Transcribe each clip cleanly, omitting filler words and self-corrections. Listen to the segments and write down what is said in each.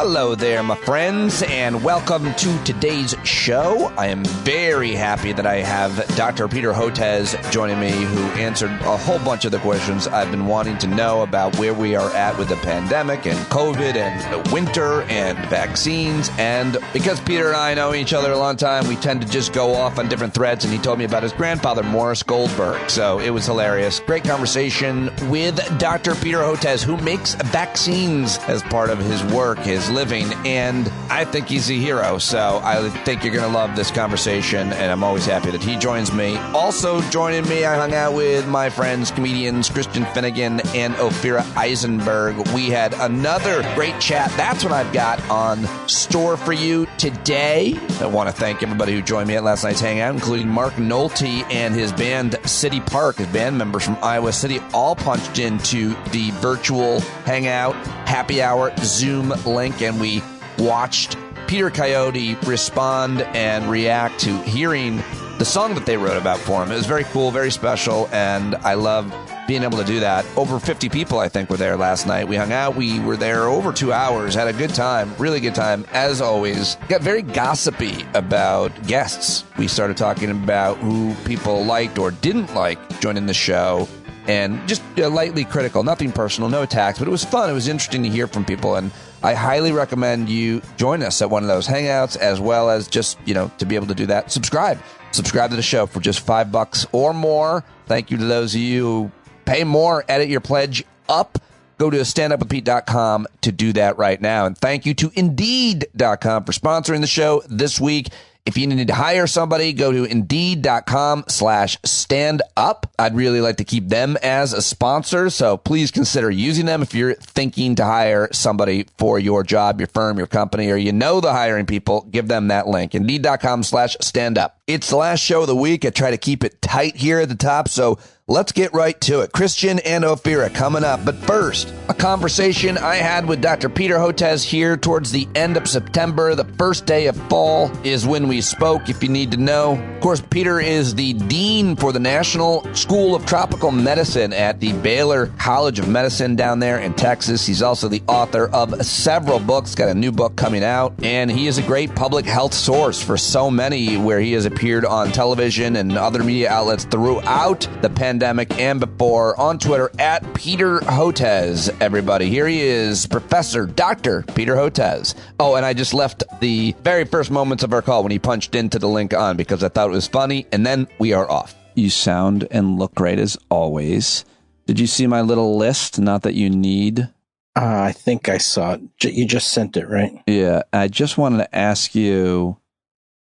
Hello there, my friends, and welcome to today's show. I am very happy that I have Dr. Peter Hotez joining me, who answered a whole bunch of the questions I've been wanting to know about where we are at with the pandemic and COVID and winter and vaccines. And because Peter and I know each other a long time, we tend to just go off on different threads, and he told me about his grandfather, Morris Goldberg. So it was hilarious. Great conversation with Dr. Peter Hotez, who makes vaccines as part of his work, his living, and I think he's a hero. So I think you're going to love this conversation, and I'm always happy that he joins me. Also joining me, I hung out with my friends, comedians Finnegan and Ophira Eisenberg. We had another great chat. That's what I've got on store for you today. I want to thank everybody who joined me at last night's hangout, including Mark Nolte and his band City Park. His band members from Iowa City all punched into the virtual hangout happy hour Zoom link, and we watched Peter Coyote respond and react to hearing the song that they wrote about for him. It was very cool, very special, and I love being able to do that. Over 50 people, I think, were there last night. We hung out. We were there over 2 hours, had a good time, really good time, as always. Got very gossipy about guests. We started talking about who people liked or didn't like joining the show, and just lightly critical, nothing personal, no attacks, but it was fun. It was interesting to hear from people, and I highly recommend you join us at one of those hangouts, as well as just, to be able to do that, subscribe to the show for just $5 or more. Thank you to those of you who pay more. Edit your pledge up. Go to standupwithpete.com to do that right now. And thank you to Indeed.com for sponsoring the show this week. If you need to hire somebody, go to Indeed.com/standup. I'd really like to keep them as a sponsor, so please consider using them if you're thinking to hire somebody for your job, your firm, your company, or the hiring people. Give them that link, Indeed.com/standup. It's the last show of the week. I try to keep it tight here at the top, so let's get right to it. Christian and Ophira coming up. But first, a conversation I had with Dr. Peter Hotez here towards the end of September. The first day of fall is when we spoke, if you need to know. Of course, Peter is the dean for the National School of Tropical Medicine at the Baylor College of Medicine down there in Texas. He's also the author of several books, got a new book coming out, and he is a great public health source for so many, where he has appeared on television and other media outlets throughout the pandemic and before. On Twitter at Peter Hotez, everybody. Here he is, Professor Dr. Peter Hotez. Oh, and I just left the very first moments of our call when he punched into the link on because I thought it was funny, and then we are off. You sound and look great as always. Did you see my little list? Not that you need. I think I saw it. You just sent it, right? Yeah, I just wanted to ask you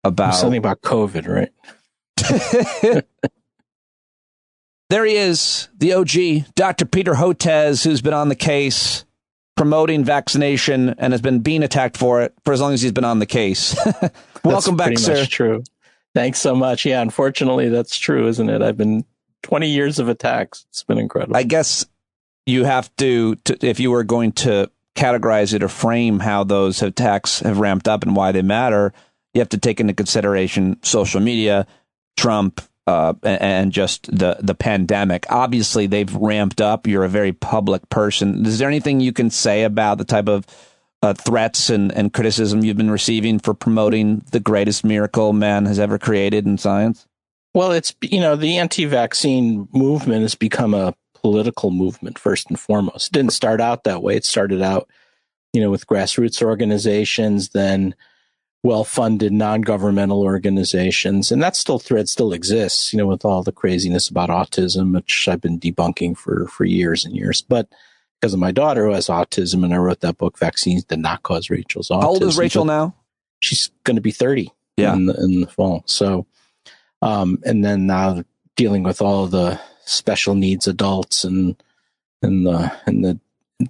about something about COVID, right? There he is, the OG, Dr. Peter Hotez, who's been on the case promoting vaccination and has been being attacked for it for as long as he's been on the case. Welcome back, sir. That's true. Thanks so much. Yeah, unfortunately, that's true, isn't it? I've been 20 years of attacks. It's been incredible. I guess you have to if you were going to categorize it or frame how those attacks have ramped up and why they matter, you have to take into consideration social media, Trump, and just the pandemic. Obviously, they've ramped up. You're a very public person. Is there anything you can say about the type of threats and criticism you've been receiving for promoting the greatest miracle man has ever created in science? Well, it's, the anti-vaccine movement has become a political movement, first and foremost. It didn't start out that way. It started out, with grassroots organizations, then well-funded non-governmental organizations. And that thread still exists, with all the craziness about autism, which I've been debunking for years and years. But because of my daughter who has autism, and I wrote that book, Vaccines Did Not Cause Rachel's Autism. How old is Rachel now? She's going to be 30 in the fall. So, and then now dealing with all the special needs adults and the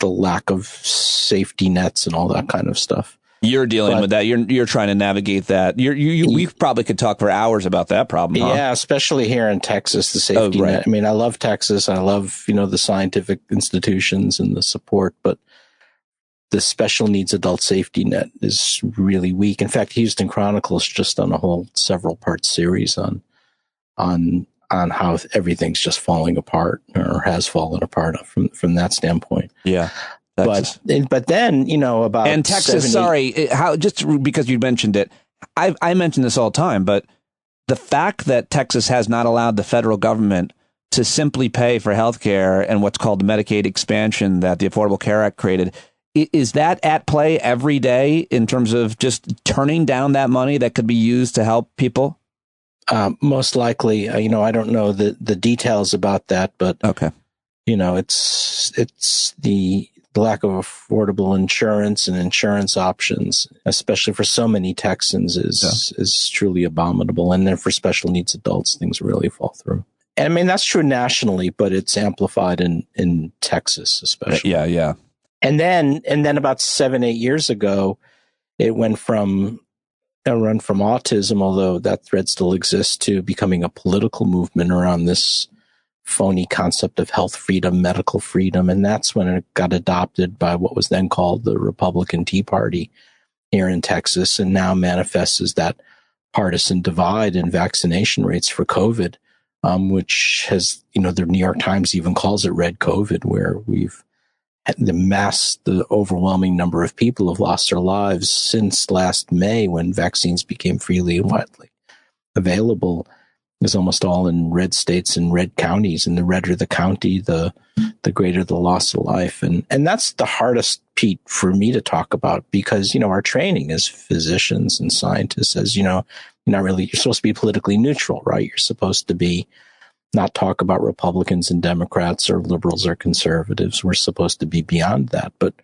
lack of safety nets and all that kind of stuff. You're dealing with that. You're trying to navigate that. We probably could talk for hours about that problem. Huh? Yeah, especially here in Texas, the safety net. I mean, I love Texas. I love, the scientific institutions and the support, but the special needs adult safety net is really weak. In fact, Houston Chronicle's just done a whole several part series on how everything's just falling apart or has fallen apart from that standpoint. Yeah. Texas. But then, about and Texas. How just because you mentioned it, I mention this all the time, but the fact that Texas has not allowed the federal government to simply pay for health care and what's called the Medicaid expansion that the Affordable Care Act created, is that at play every day in terms of just turning down that money that could be used to help people? Most likely, I don't know the details about that, but okay, it's the lack of affordable insurance and insurance options, especially for so many Texans, is truly abominable. And then for special needs adults, things really fall through. And I mean, that's true nationally, but it's amplified in Texas, especially. Yeah. And then about 7-8 years ago, it went from autism, although that thread still exists, to becoming a political movement around this phony concept of health freedom, medical freedom. And that's when it got adopted by what was then called the Republican Tea Party here in Texas, and now manifests as that partisan divide in vaccination rates for COVID, which has, the New York Times even calls it red COVID, where we've had the overwhelming number of people have lost their lives since last May, when vaccines became freely and widely available. Is almost all in red states and red counties, and the redder the county, the greater the loss of life. And that's the hardest, Pete, for me to talk about, because, our training as physicians and scientists, as you're supposed to be politically neutral, right? You're supposed to be not talk about Republicans and Democrats or liberals or conservatives. We're supposed to be beyond that. But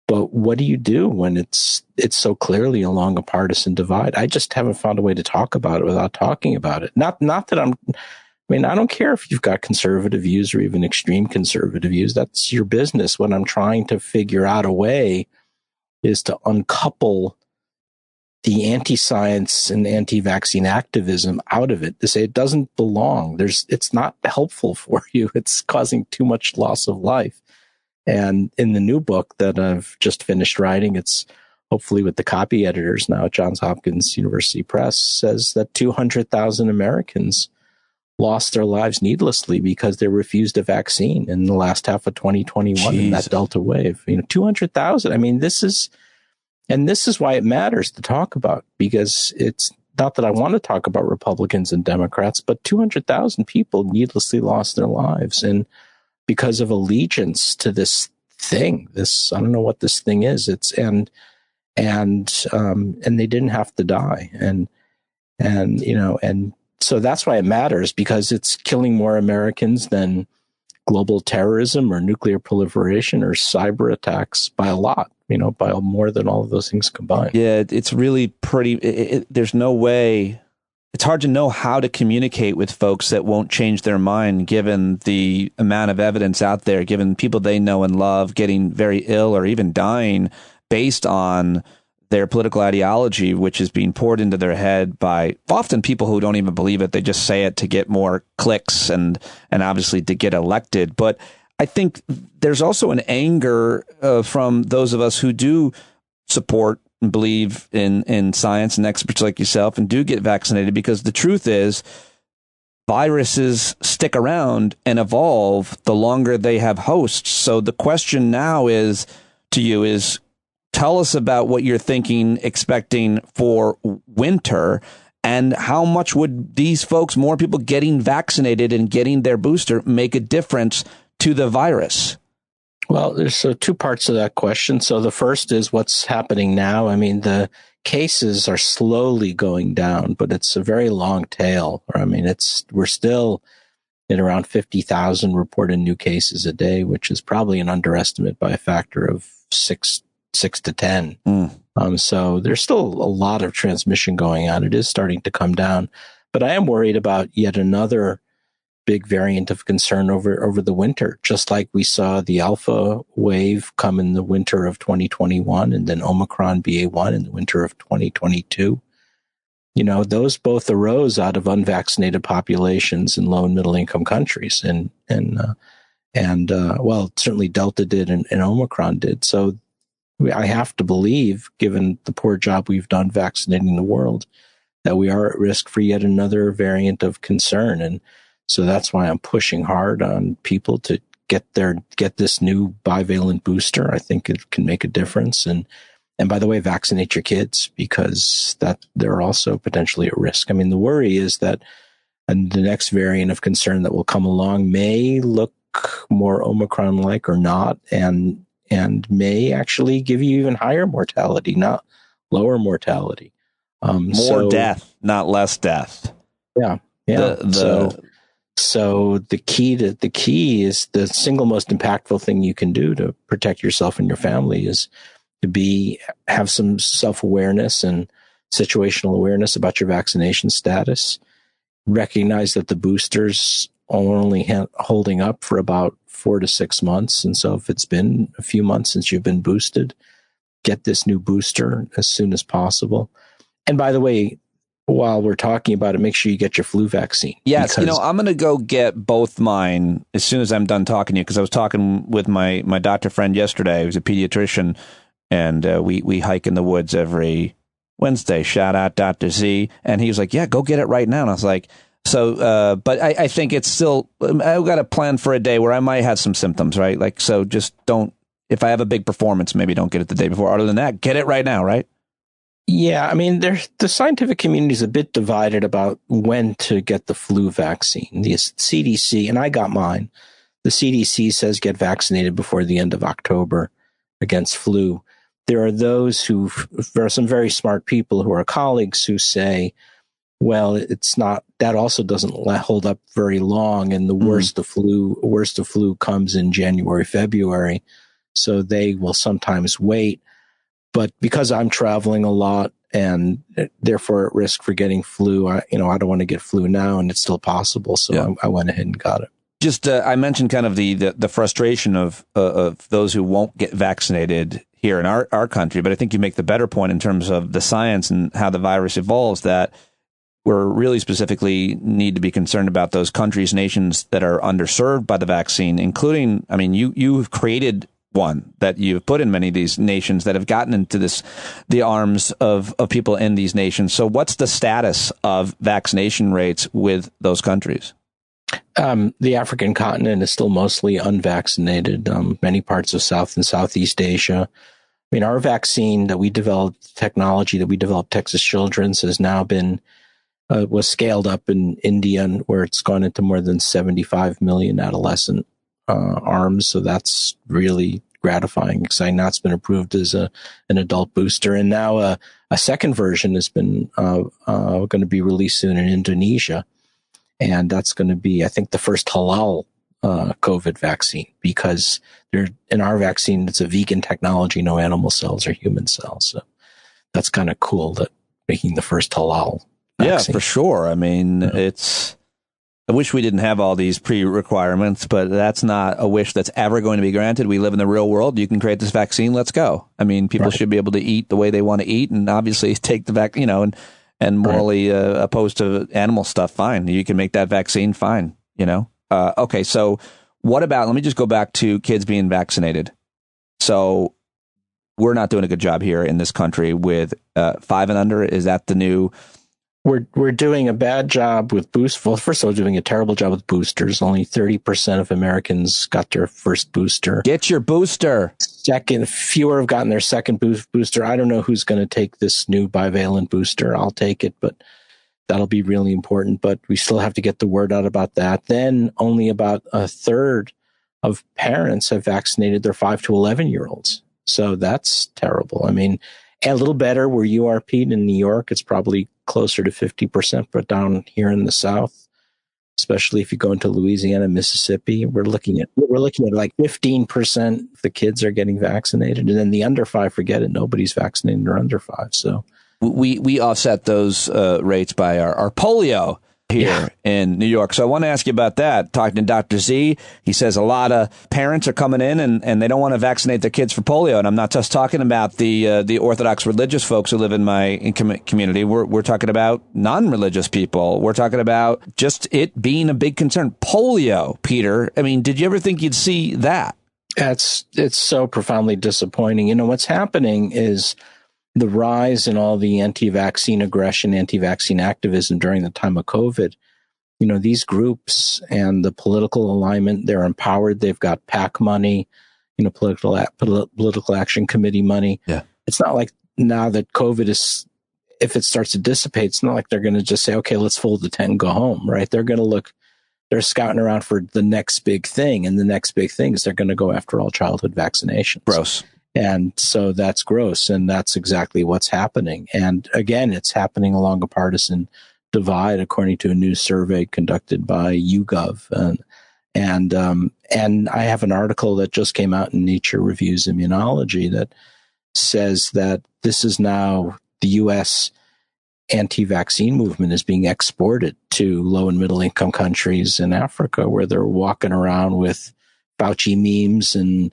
what do you do when it's so clearly along a partisan divide? I just haven't found a way to talk about it without talking about it. Not that I don't care if you've got conservative views or even extreme conservative views. That's your business. What I'm trying to figure out a way is to uncouple the anti-science and anti-vaccine activism out of it, to say it doesn't belong. It's not helpful for you. It's causing too much loss of life. And in the new book that I've just finished writing, it's hopefully with the copy editors now at Johns Hopkins University Press, says that 200,000 Americans lost their lives needlessly because they refused a vaccine in the last half of 2021 in that Delta wave. 200,000. I mean, this is why it matters to talk about, because it's not that I want to talk about Republicans and Democrats, but 200,000 people needlessly lost their lives. And because of allegiance to this thing, I don't know what this thing is. And they didn't have to die. And so that's why it matters, because it's killing more Americans than global terrorism or nuclear proliferation or cyber attacks by a lot, by more than all of those things combined. Yeah, it's really pretty. There's no way. It's hard to know how to communicate with folks that won't change their mind, given the amount of evidence out there, given people they know and love getting very ill or even dying based on their political ideology, which is being poured into their head by often people who don't even believe it. They just say it to get more clicks and obviously to get elected. But I think there's also an anger from those of us who do support and believe in science and experts like yourself and do get vaccinated, because the truth is viruses stick around and evolve the longer they have hosts. So the question now is tell us about what you're thinking, expecting for winter, and how much would these folks, more people getting vaccinated and getting their booster, make a difference to the virus? Well, there's two parts to that question. So the first is what's happening now. I mean, the cases are slowly going down, but it's a very long tail. I mean, we're still at around 50,000 reported new cases a day, which is probably an underestimate by a factor of 6 to 10. So there's still a lot of transmission going on. It is starting to come down, but I am worried about yet another big variant of concern over the winter, just like we saw the Alpha wave come in the winter of 2021 and then Omicron BA1 in the winter of 2022. Those both arose out of unvaccinated populations in low and middle income countries. And certainly Delta did and Omicron did. So I have to believe, given the poor job we've done vaccinating the world, that we are at risk for yet another variant of concern. And so that's why I'm pushing hard on people to get this new bivalent booster. I think it can make a difference. And by the way, vaccinate your kids, because that they're also potentially at risk. I mean, the worry is that the next variant of concern that will come along may look more Omicron-like or not, and may actually give you even higher mortality, not lower mortality. More death, not less death. Yeah. So the key is the single most impactful thing you can do to protect yourself and your family is to have some self-awareness and situational awareness about your vaccination status. Recognize that the boosters are only holding up for about 4 to 6 months. And so if it's been a few months since you've been boosted, get this new booster as soon as possible. And by the way, while we're talking about it, make sure you get your flu vaccine. Yes, I'm going to go get both mine as soon as I'm done talking to you, because I was talking with my doctor friend yesterday, who's a pediatrician, and we hike in the woods every Wednesday. Shout out Dr. Z. And he was like, yeah, go get it right now. And I was like, so, but I think it's still, I've got a plan for a day where I might have some symptoms, right? Like, so just don't, if I have a big performance, maybe don't get it the day before. Other than that, get it right now, right? Yeah, I mean, the scientific community is a bit divided about when to get the flu vaccine. The CDC, and I got mine, the CDC says get vaccinated before the end of October against flu. There are some very smart people who are colleagues who say, well, it's not, that also doesn't hold up very long. And the worst of flu comes in January, February. So they will sometimes wait. But because I'm traveling a lot and therefore at risk for getting flu, I don't want to get flu now, and it's still possible. So I went ahead and got it. Just, I mentioned kind of the frustration of those who won't get vaccinated here in our country, but I think you make the better point in terms of the science and how the virus evolves, that we're really specifically need to be concerned about those countries, nations that are underserved by the vaccine, including, I mean, you've created one that you've put in many of these nations that have gotten into the arms of people in these nations. So what's the status of vaccination rates with those countries? The African continent is still mostly unvaccinated. Many parts of South and Southeast Asia. I mean, our vaccine that we developed, technology that we developed, Texas Children's, has now been was scaled up in India, where it's gone into more than 75 million adolescent arms. So that's really gratifying, exciting. Now it's been approved as an adult booster. And now a second version has been going to be released soon in Indonesia. And that's going to be, I think, the first halal COVID vaccine, because in our vaccine, it's a vegan technology, no animal cells or human cells. So that's kind of cool, that making the first halal vaccine. Yeah, for sure. I mean, I wish we didn't have all these pre-requirements, but that's not a wish that's ever going to be granted. We live in the real world. You can create this vaccine. Let's go. I mean, people should be able to eat the way they want to eat, and obviously take the vaccine, and morally opposed to animal stuff. Fine. You can make that vaccine. Fine. Okay. So what about, let me just go back to kids being vaccinated. So we're not doing a good job here in this country with 5 and under. Is that the new? We're doing a bad job with boost. Well, first of all, doing a terrible job with boosters. Only 30% of Americans got their first booster. Get your booster. Second, fewer have gotten their second booster. I don't know who's going to take this new bivalent booster. I'll take it, but that'll be really important. But we still have to get the word out about that. Then only about a third of parents have vaccinated their 5 to 11-year-olds. So that's terrible. I mean, a little better where you are, Pete, in New York. It's probably closer to 50%, but down here in the South, especially if you go into Louisiana, Mississippi, we're looking at like 15% of the kids are getting vaccinated, and then the under 5, forget it, nobody's vaccinated or under 5. So we offset those rates by our polio here in New York. So I want to ask you about that. Talking to Dr. Z, he says a lot of parents are coming in and they don't want to vaccinate their kids for polio. And I'm not just talking about the Orthodox religious folks who live in my community. We're talking about non-religious people. We're talking about just it being a big concern. Polio, Peter. I mean, did you ever think you'd see that? It's so profoundly disappointing. What's happening is the rise in all the anti-vaccine aggression, anti-vaccine activism during the time of COVID these groups and the political alignment, they're empowered. They've got PAC money, political action committee money. Yeah. It's not like now that COVID if it starts to dissipate, it's not like they're going to just say, okay, let's fold the tent and go home, right? They're going to they're scouting around for the next big thing. And the next big thing is they're going to go after all childhood vaccinations. Gross. And so that's gross. And that's exactly what's happening. And again, it's happening along a partisan divide, according to a new survey conducted by YouGov. And I have an article that just came out in Nature Reviews Immunology that says that this is now the U.S. anti-vaccine movement is being exported to low and middle income countries in Africa, where they're walking around with Fauci memes and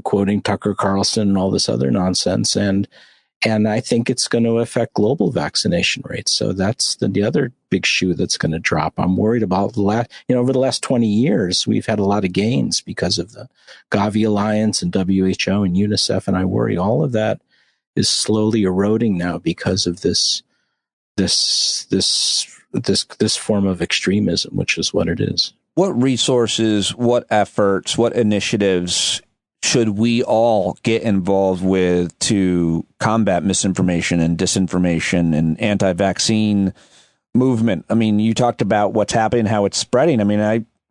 quoting Tucker Carlson and all this other nonsense. And I think it's going to affect global vaccination rates. So that's the other big shoe that's going to drop. I'm worried about over the last 20 years, we've had a lot of gains because of the Gavi Alliance and WHO and UNICEF. And I worry all of that is slowly eroding now because of this form of extremism, which is what it is. What resources, what efforts, what initiatives should we all get involved with to combat misinformation and disinformation and anti-vaccine movement? I mean, you talked about what's happening, how it's spreading. I mean,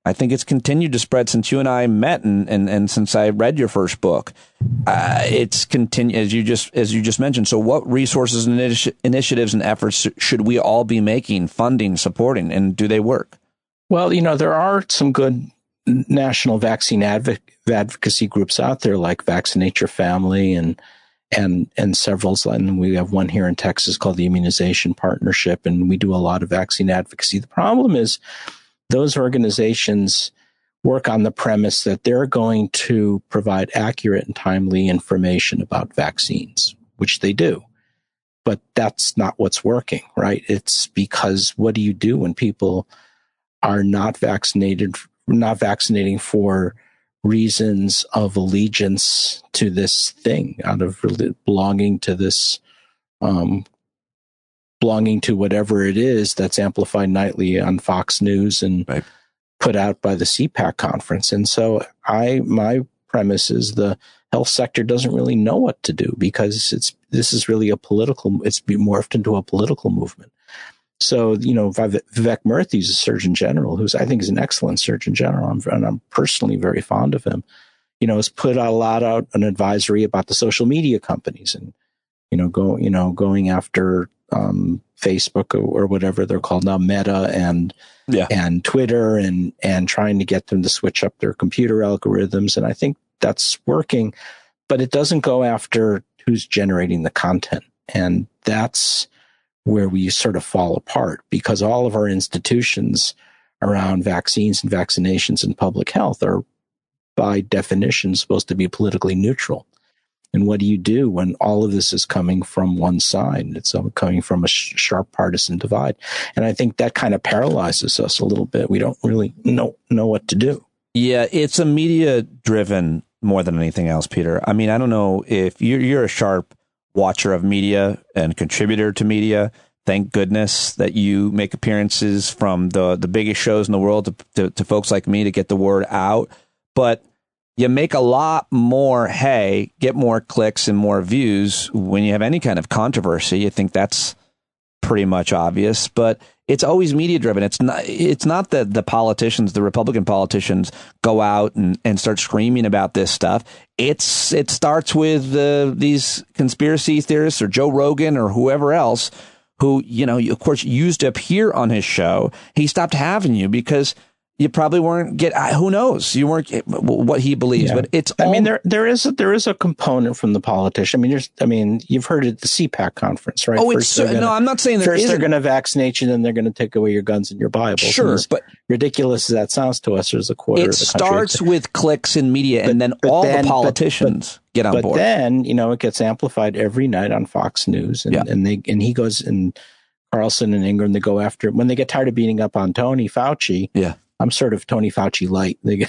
I think it's continued to spread since you and I met and since I read your first book. It's continued, as you just mentioned. So what resources and initiatives and efforts should we all be making, funding, supporting, and do they work? Well, there are some good national vaccine advocacy groups out there, like Vaccinate Your Family and several. And we have one here in Texas called the Immunization Partnership, and we do a lot of vaccine advocacy. The problem is those organizations work on the premise that they're going to provide accurate and timely information about vaccines, which they do. But that's not what's working, right? It's because what do you do when people are not vaccinating for reasons of allegiance to this thing, out of belonging to this, belonging to whatever it is that's amplified nightly on Fox News and right. put out by the CPAC conference. And so my premise is the health sector doesn't really know what to do, because this is really it's morphed into a political movement. So, Vivek Murthy is a Surgeon General, I think is an excellent Surgeon General, and I'm personally very fond of him, has put out an advisory about the social media companies and, going after Facebook or whatever they're called now, Meta and Twitter, and trying to get them to switch up their computer algorithms. And I think that's working, but it doesn't go after who's generating the content. And that's where we sort of fall apart, because all of our institutions around vaccines and vaccinations and public health are by definition supposed to be politically neutral. And what do you do when all of this is coming from one side? It's coming from a sharp partisan divide. And I think that kind of paralyzes us a little bit. We don't really know what to do. Yeah, it's a media driven more than anything else, Peter. I mean, I don't know if you're a sharp watcher of media and contributor to media. Thank goodness that you make appearances from the biggest shows in the world to folks like me to get the word out. But you make a lot more get more clicks and more views when you have any kind of controversy. I think that's pretty much obvious, but it's always media driven. It's not that the politicians, the Republican politicians, go out and start screaming about this stuff. It starts with these conspiracy theorists or Joe Rogan or whoever else who, of course, used to appear on his show. He stopped having you because you probably weren't who knows? You weren't what he believes, yeah. But it's. I mean, there is a component from the politician. You've heard it at the CPAC conference, right? Oh, I'm not saying first they're going to vaccinate you, then they're going to take away your guns and your Bibles. Sure, but ridiculous as that sounds to us, there's a quarter. It starts with clicks in media, and then the politicians get on board. But then it gets amplified every night on Fox News, and he goes and Carlson and Ingram, they go after when they get tired of beating up on Tony Fauci. Yeah. I'm sort of Tony Fauci light. They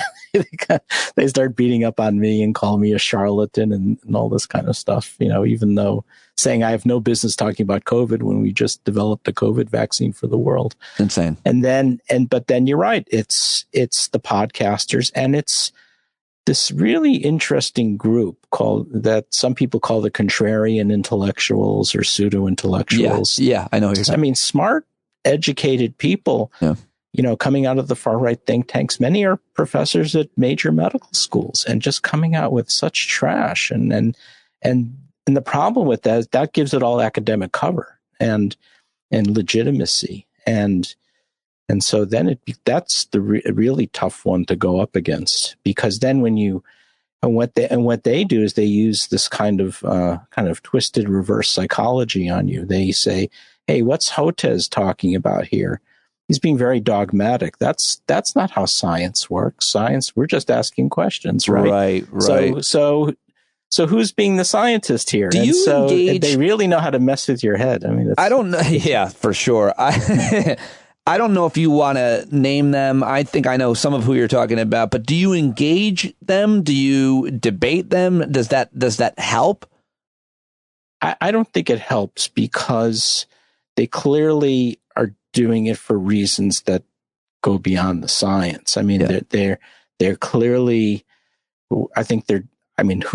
start beating up on me and call me a charlatan and all this kind of stuff, even though saying I have no business talking about COVID when we just developed a COVID vaccine for the world. Insane. But then you're right. It's the podcasters, and it's this really interesting group that some people call the contrarian intellectuals or pseudo intellectuals. Yeah, I know what you're saying. I mean, smart, educated people. Yeah. Coming out of the far right think tanks, many are professors at major medical schools and just coming out with such trash. And the problem with that is that gives it all academic cover and legitimacy. And so then that's the really tough one to go up against, because then what they do is they use this kind of twisted reverse psychology on you. They say, hey, what's Hotez talking about here? He's being very dogmatic. That's not how science works. We're just asking questions, right? Right. So who's being the scientist here? Do you engage? They really know how to mess with your head. I mean, I don't know. Yeah, for sure. I don't know if you want to name them. I think I know some of who you're talking about. But do you engage them? Do you debate them? Does that help? I don't think it helps, because they clearly are doing it for reasons that go beyond the science. I mean, they're clearly, who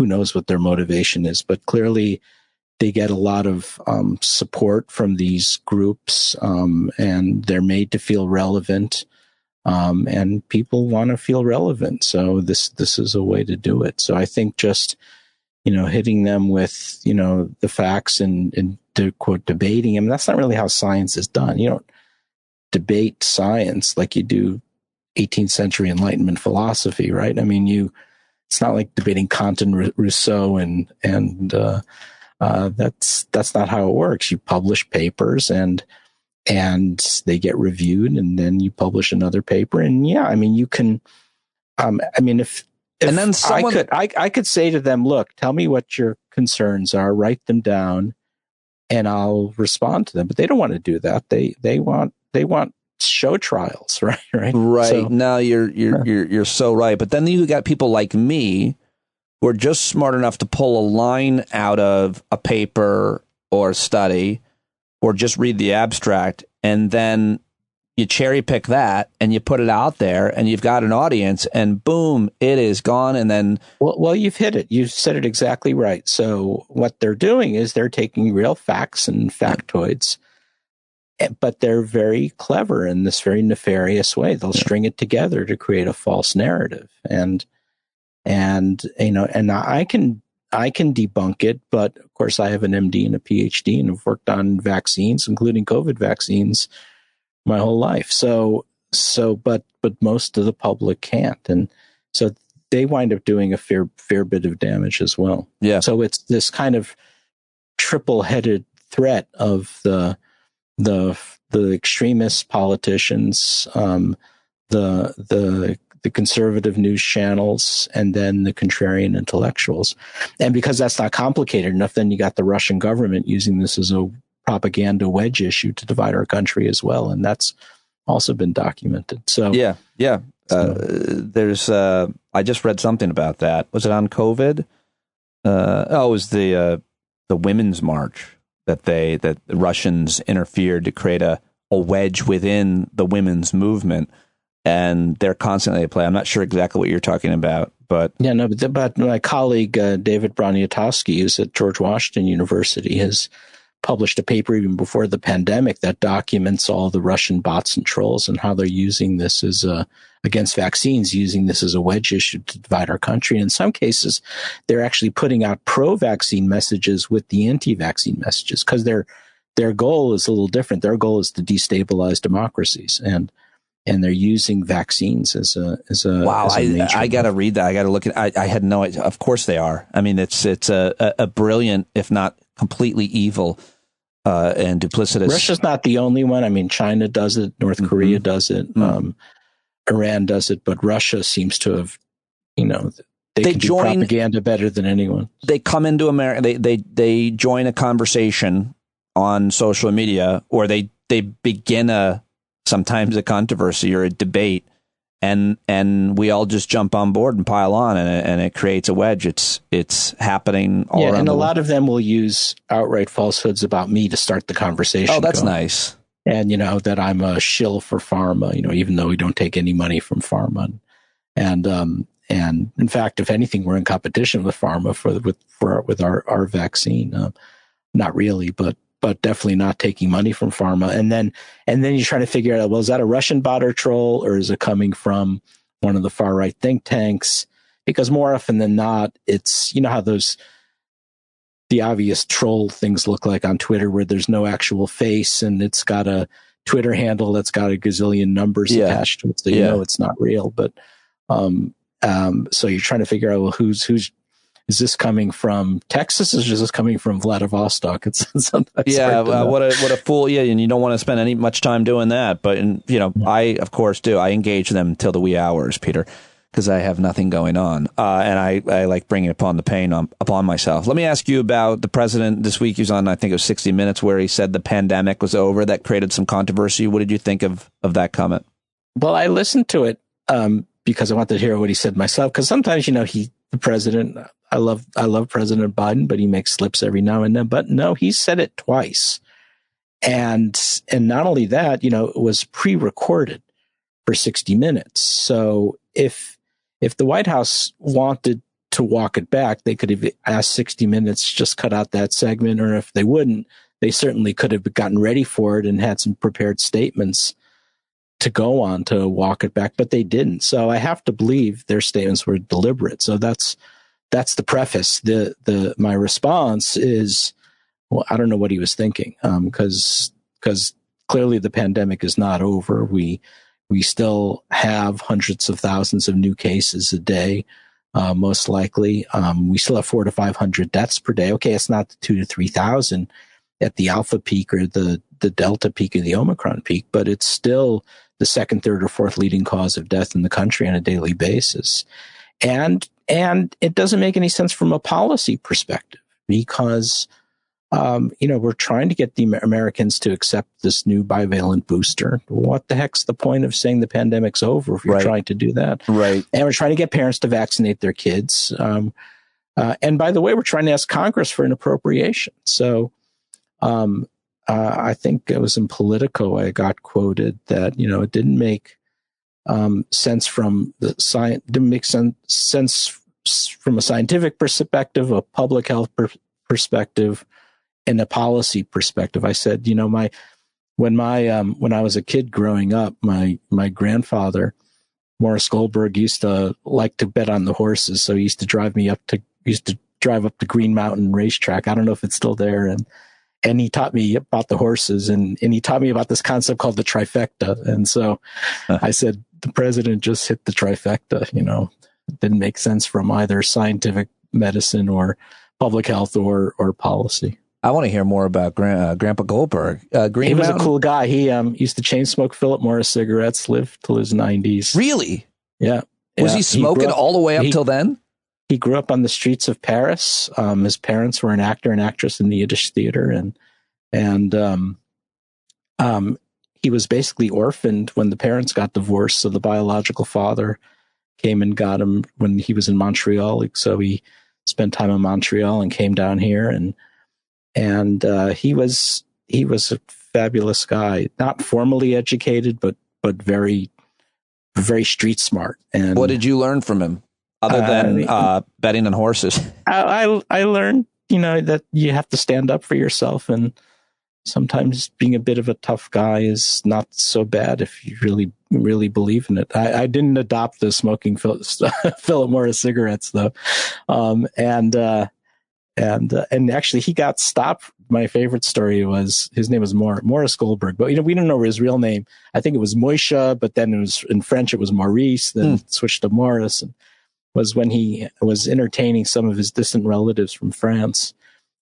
knows what their motivation is, but clearly they get a lot of support from these groups, and they're made to feel relevant, and people want to feel relevant. So this is a way to do it. So I think just, hitting them with, the facts and to quote debating them, that's not really how science is done. You don't debate science like you do 18th century Enlightenment philosophy, right? I mean, it's not like debating Kant and Rousseau, and that's not how it works. You publish papers and they get reviewed, and then you publish another paper. And you can, if and then I could say to them, look, tell me what your concerns are, write them down, and I'll respond to them. But they don't want to do that. They want show trials, right? Right. So, no, you're so right. But then you got people like me who are just smart enough to pull a line out of a paper or a study, or just read the abstract, and then you cherry pick that and you put it out there, and you've got an audience, and boom, it is gone. And then, well, you've hit it. You've said it exactly right. So what they're doing is they're taking real facts and factoids, but they're very clever in this very nefarious way. They'll string it together to create a false narrative, and I can debunk it, but of course I have an MD and a Ph.D. and have worked on vaccines, including COVID vaccines, my whole life. But most of the public can't, and so they wind up doing a fair bit of damage as well. Yeah. So it's this kind of triple-headed threat of the extremist politicians, the conservative news channels, and then the contrarian intellectuals. And because that's not complicated enough, then you got the Russian government using this as a propaganda wedge issue to divide our country as well. And that's also been documented. So yeah. There's I just read something about that. Was it on COVID? It was the Women's March that the Russians interfered to create a wedge within the women's movement. And they're constantly at play. I'm not sure exactly what you're talking about, but but my colleague David Broniatowski, who's at George Washington University, has published a paper even before the pandemic that documents all the Russian bots and trolls and how they're using this as against vaccines, using this as a wedge issue to divide our country. In some cases, they're actually putting out pro-vaccine messages with the anti-vaccine messages, because their goal is a little different. Their goal is to destabilize democracies, and they're using vaccines as a wow. As I got to read that. I got to look at. I had no idea. Of course they are. I mean, it's a brilliant, if not completely evil, and duplicitous. Russia's not the only one. I mean, China does it. North Korea does it. Iran does it. But Russia seems to have, they can do propaganda better than anyone. They come into America. They join a conversation on social media, or they begin sometimes a controversy or a debate, and we all just jump on board and pile on, and it creates a wedge. It's happening all around. And a lot of them will use outright falsehoods about me to start the conversation. Oh, that's going. Nice. And that I'm a shill for pharma. Even though we don't take any money from pharma, and in fact, if anything, we're in competition with pharma with our vaccine. Not really, but definitely not taking money from pharma. And then you're trying to figure out, well, is that a Russian bot or troll, or is it coming from one of the far right think tanks? Because more often than not, it's, how the obvious troll things look like on Twitter, where there's no actual face and it's got a Twitter handle that's got a gazillion numbers attached to it. So it's not real. But so you're trying to figure out, well, who's is this coming from Texas? Or is this coming from Vladivostok? It's sometimes what a fool! Yeah, and you don't want to spend much time doing that. But I of course do. I engage them till the wee hours, Peter, because I have nothing going on, and I like bringing upon the pain upon myself. Let me ask you about the president this week. He was on, I think it was 60 Minutes, where he said the pandemic was over. That created some controversy. What did you think of that comment? Well, I listened to it because I wanted to hear what he said myself. Because sometimes, the president. I love President Biden, but he makes slips every now and then. But no, he said it twice. And not only that, it was pre-recorded for 60 Minutes. So if the White House wanted to walk it back, they could have asked 60 Minutes, just cut out that segment. Or if they wouldn't, they certainly could have gotten ready for it and had some prepared statements to go on to walk it back, but they didn't. So I have to believe their statements were deliberate. So that's the preface. My response is, well, I don't know what he was thinking, because clearly the pandemic is not over. We still have hundreds of thousands of new cases a day, most likely. We still have 400 to 500 deaths per day. Okay, it's not the 2,000 to 3,000 at the alpha peak or the delta peak or the Omicron peak, but it's still the second, third, or fourth leading cause of death in the country on a daily basis. And it doesn't make any sense from a policy perspective, because, we're trying to get the Americans to accept this new bivalent booster. What the heck's the point of saying the pandemic's over if you're trying to do that? Right. And we're trying to get parents to vaccinate their kids. And by the way, we're trying to ask Congress for an appropriation. So, I think it was in Politico, I got quoted that, it didn't make sense from the science, didn't make sense from a scientific perspective, a public health perspective, and a policy perspective. I said, when I was a kid growing up, my grandfather, Morris Goldberg, used to like to bet on the horses. So he used to drive up to Green Mountain Racetrack. I don't know if it's still there. And he taught me about the horses, and he taught me about this concept called the trifecta. And so I said, the president just hit the trifecta. It didn't make sense from either scientific medicine or public health or policy. I want to hear more about Grandpa Goldberg. He was a cool guy. He used to chain smoke Philip Morris cigarettes, lived till his 90s. Really? Yeah. Was he smoking all the way up till then? He grew up on the streets of Paris. His parents were an actor and actress in the Yiddish theater, and he was basically orphaned when the parents got divorced. So the biological father came and got him when he was in Montreal. So he spent time in Montreal and came down here, and he was a fabulous guy. Not formally educated, but very, very street smart. And what did you learn from him? Other than betting on horses, I learned, that you have to stand up for yourself, and sometimes being a bit of a tough guy is not so bad if you really, really believe in it. I didn't adopt the smoking Philip Morris cigarettes though, and actually he got stopped. My favorite story was his name was Morris Goldberg, but we don't know his real name. I think it was Moisha, but then it was in French. It was Maurice. Then it switched to Morris. And was when he was entertaining some of his distant relatives from France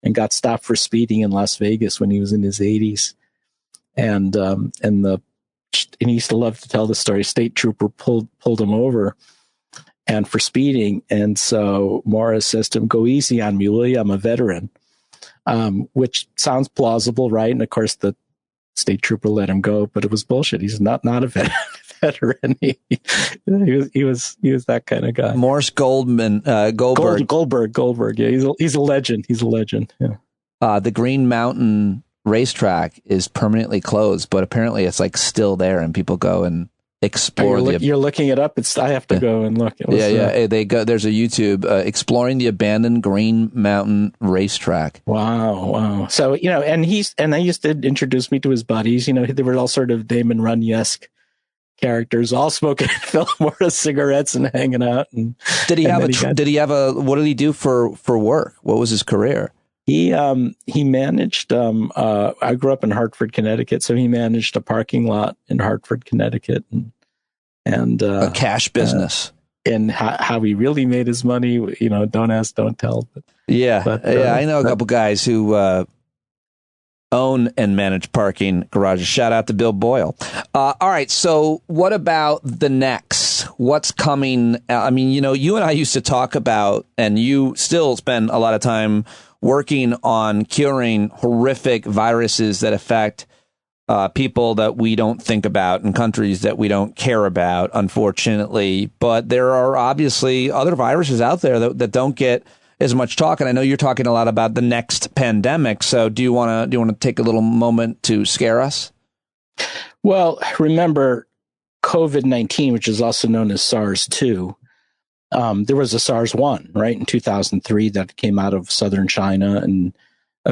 and got stopped for speeding in Las Vegas when he was in his 80s. And he used to love to tell the story. State trooper pulled him over and for speeding. And so Morris says to him, "Go easy on me, will you? I'm a veteran," which sounds plausible, right? And of course the state trooper let him go, but it was bullshit. He's not a veteran. He was that kind of guy. Morse Goldberg. Goldberg. Yeah, he's a legend. He's a legend. Yeah. The Green Mountain racetrack is permanently closed, but apparently it's like still there, and people go and explore. You're looking it up. I have to go and look. They go. There's a YouTube exploring the abandoned Green Mountain racetrack. Wow. So and they used to introduce me to his buddies. They were all sort of Damon Runyon-esque characters, all smoking Philip Morris cigarettes and hanging out. And what did he do for work? What was his career? He managed, I grew up in Hartford, Connecticut, so he managed a parking lot in Hartford, Connecticut, and a cash business. And how he really made his money, don't ask, don't tell. I know a couple guys who own and manage parking garages. Shout out to Bill Boyle. All right, so what about the next? What's coming? I mean, you and I used to talk about, and you still spend a lot of time working on curing horrific viruses that affect people that we don't think about in countries that we don't care about, unfortunately. But there are obviously other viruses out there that don't get as much talk. And I know you're talking a lot about the next pandemic. So do you want to take a little moment to scare us? Well, remember COVID-19, which is also known as SARS-2. There was a SARS-1, right, in 2003 that came out of southern China and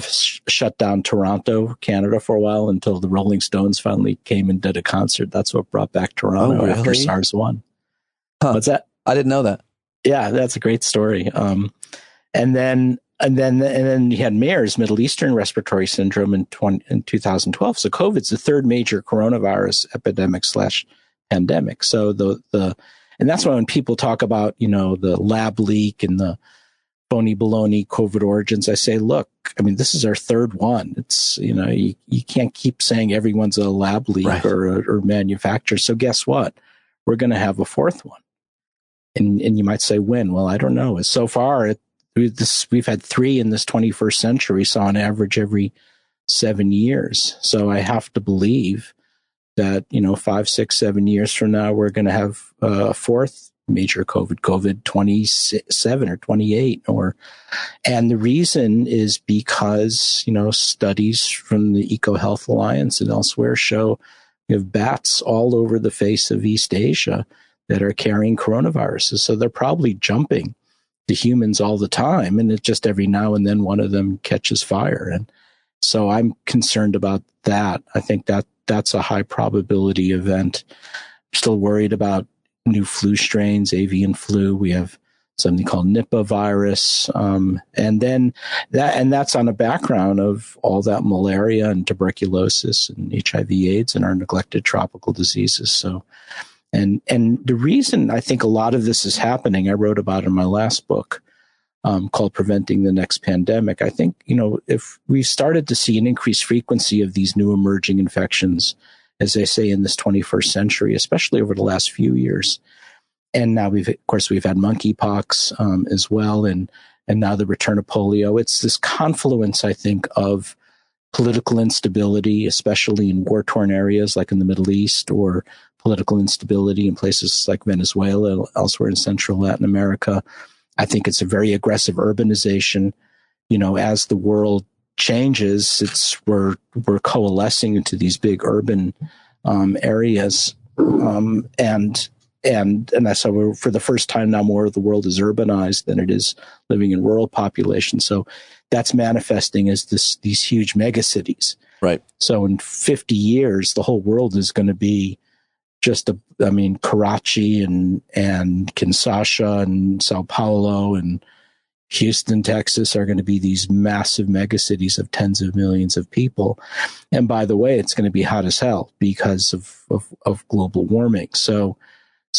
shut down Toronto, Canada for a while until the Rolling Stones finally came and did a concert. That's what brought back Toronto after SARS-1. What's that? I didn't know that. Yeah, that's a great story. And then you had MERS, Middle Eastern Respiratory Syndrome, in 2012. So COVID's the third major coronavirus epidemic / pandemic. So and that's why when people talk about, the lab leak and the phony baloney COVID origins, I say, look, I mean, this is our third one. It's, you can't keep saying everyone's a lab leak, right, or manufacturer. So guess what? We're going to have a fourth one. And you might say, when? Well, I don't know. So far, we've had 3 in this 21st century, so on average every 7 years. So I have to believe that, 5, 6, 7 years from now, we're going to have a fourth major COVID 27 or 28. And the reason is because, studies from the EcoHealth Alliance and elsewhere show you have bats all over the face of East Asia that are carrying coronaviruses. So they're probably jumping to humans all the time. And it's just every now and then one of them catches fire. And so I'm concerned about that. I think that's a high probability event. I'm still worried about new flu strains, avian flu. We have something called Nipah virus. And that's on a background of all that malaria and tuberculosis and HIV AIDS and our neglected tropical diseases. So, and the reason I think a lot of this is happening, I wrote about in my last book, called Preventing the Next Pandemic. I think, if we started to see an increased frequency of these new emerging infections, as they say, in this 21st century, especially over the last few years. And now we've had monkeypox as well, and now the return of polio. It's this confluence, I think, of political instability, especially in war-torn areas like in the Middle East, or political instability in places like Venezuela, elsewhere in Central Latin America. I think it's a very aggressive urbanization. As the world changes, we're coalescing into these big urban areas, and that's how for the first time now more of the world is urbanized than it is living in rural populations. So that's manifesting as these huge megacities. Right. So in 50 years, the whole world is going to be just Karachi and Kinshasa and Sao Paulo and Houston, Texas are going to be these massive megacities of tens of millions of people. And by the way, it's going to be hot as hell because of global warming. So